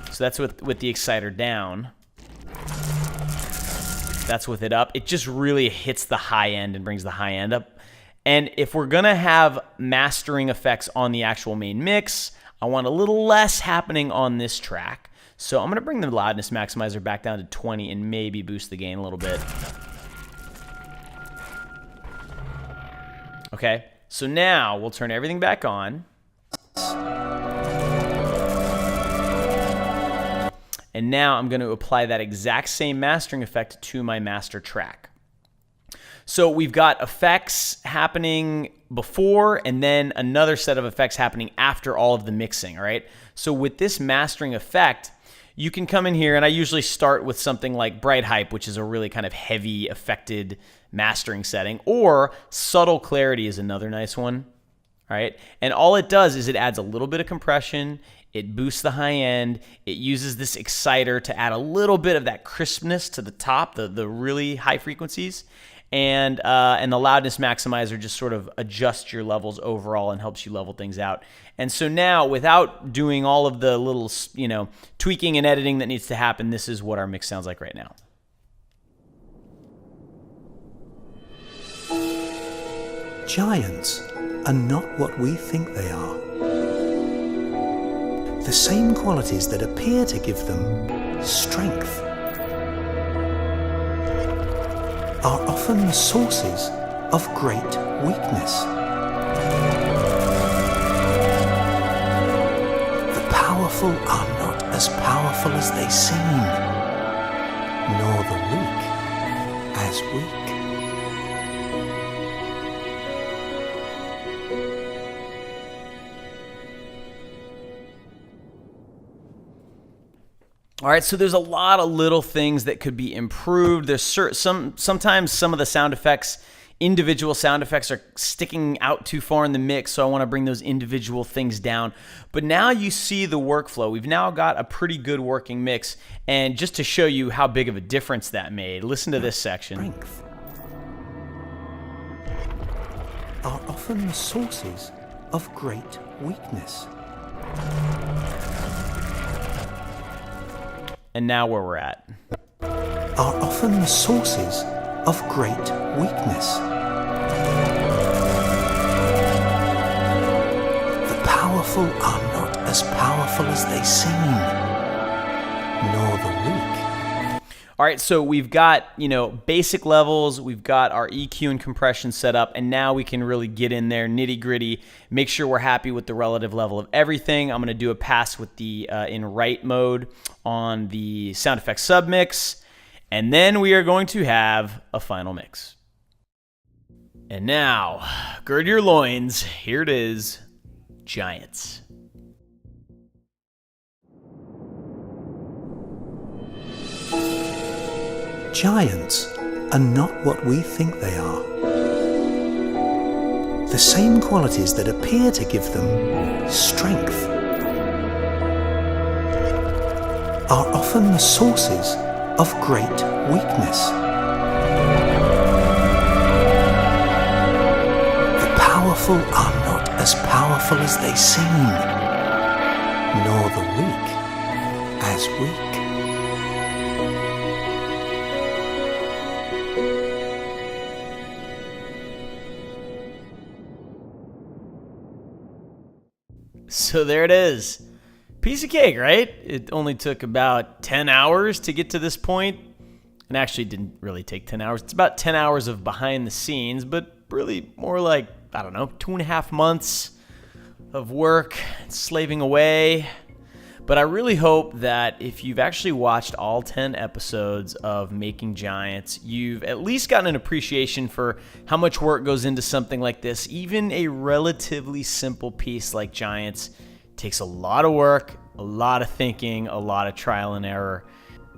So that's with the exciter down. That's with it up. It just really hits the high end and brings the high end up. And if we're going to have mastering effects on the actual main mix, I want a little less happening on this track. So I'm going to bring the loudness maximizer back down to 20 and maybe boost the gain a little bit. Okay, so now we'll turn everything back on. And now I'm going to apply that exact same mastering effect to my master track. So we've got effects happening before and then another set of effects happening after all of the mixing, all right? So with this mastering effect, you can come in here, and I usually start with something like Bright Hype, which is a really kind of heavy affected mastering setting, or Subtle Clarity is another nice one, all right? And all it does is it adds a little bit of compression, it boosts the high end, it uses this exciter to add a little bit of that crispness to the top, the really high frequencies, and the loudness maximizer just sort of adjusts your levels overall and helps you level things out. And so now, without doing all of the little, tweaking and editing that needs to happen, this is what our mix sounds like right now. Giants are not what we think they are. The same qualities that appear to give them strength are often sources of great weakness. The powerful are not as powerful as they seem, nor the weak as weak. All right, so there's a lot of little things that could be improved. There's sometimes some of the sound effects, individual sound effects, are sticking out too far in the mix, so I want to bring those individual things down. But now you see the workflow. We've now got a pretty good working mix, and just to show you how big of a difference that made, listen to this section. Strength are often the sources of great weakness. And now where we're at. Are often the sources of great weakness. The powerful are not as powerful as they seem, nor the weak. All right, so we've got, basic levels, we've got our EQ and compression set up, and now we can really get in there, nitty gritty, make sure we're happy with the relative level of everything. I'm gonna do a pass with the in write mode on the sound effects submix, and then we are going to have a final mix. And now, gird your loins, here it is, Giants. Giants are not what we think they are. The same qualities that appear to give them strength are often the sources of great weakness. The powerful are not as powerful as they seem, nor the weak as weak. So there it is. Piece of cake, right? It only took about 10 hours to get to this point. And actually didn't really take 10 hours. It's about 10 hours of behind the scenes, but really more like, 2.5 months of work, slaving away. But I really hope that if you've actually watched all 10 episodes of Making Giants, you've at least gotten an appreciation for how much work goes into something like this. Even a relatively simple piece like Giants takes a lot of work, a lot of thinking, a lot of trial and error.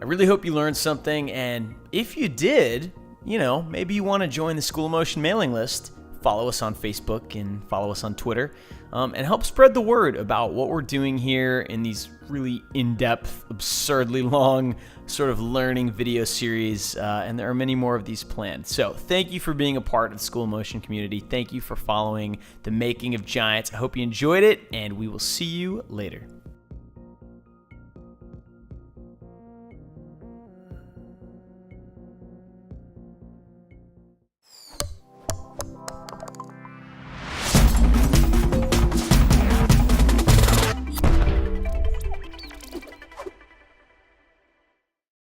I really hope you learned something, and if you did, maybe you want to join the School of Motion mailing list. Follow us on Facebook and follow us on Twitter, and help spread the word about what we're doing here in these really in-depth, absurdly long sort of learning video series, and there are many more of these planned. So thank you for being a part of the School of Motion community. Thank you for following the Making of Giants. I hope you enjoyed it, and we will see you later.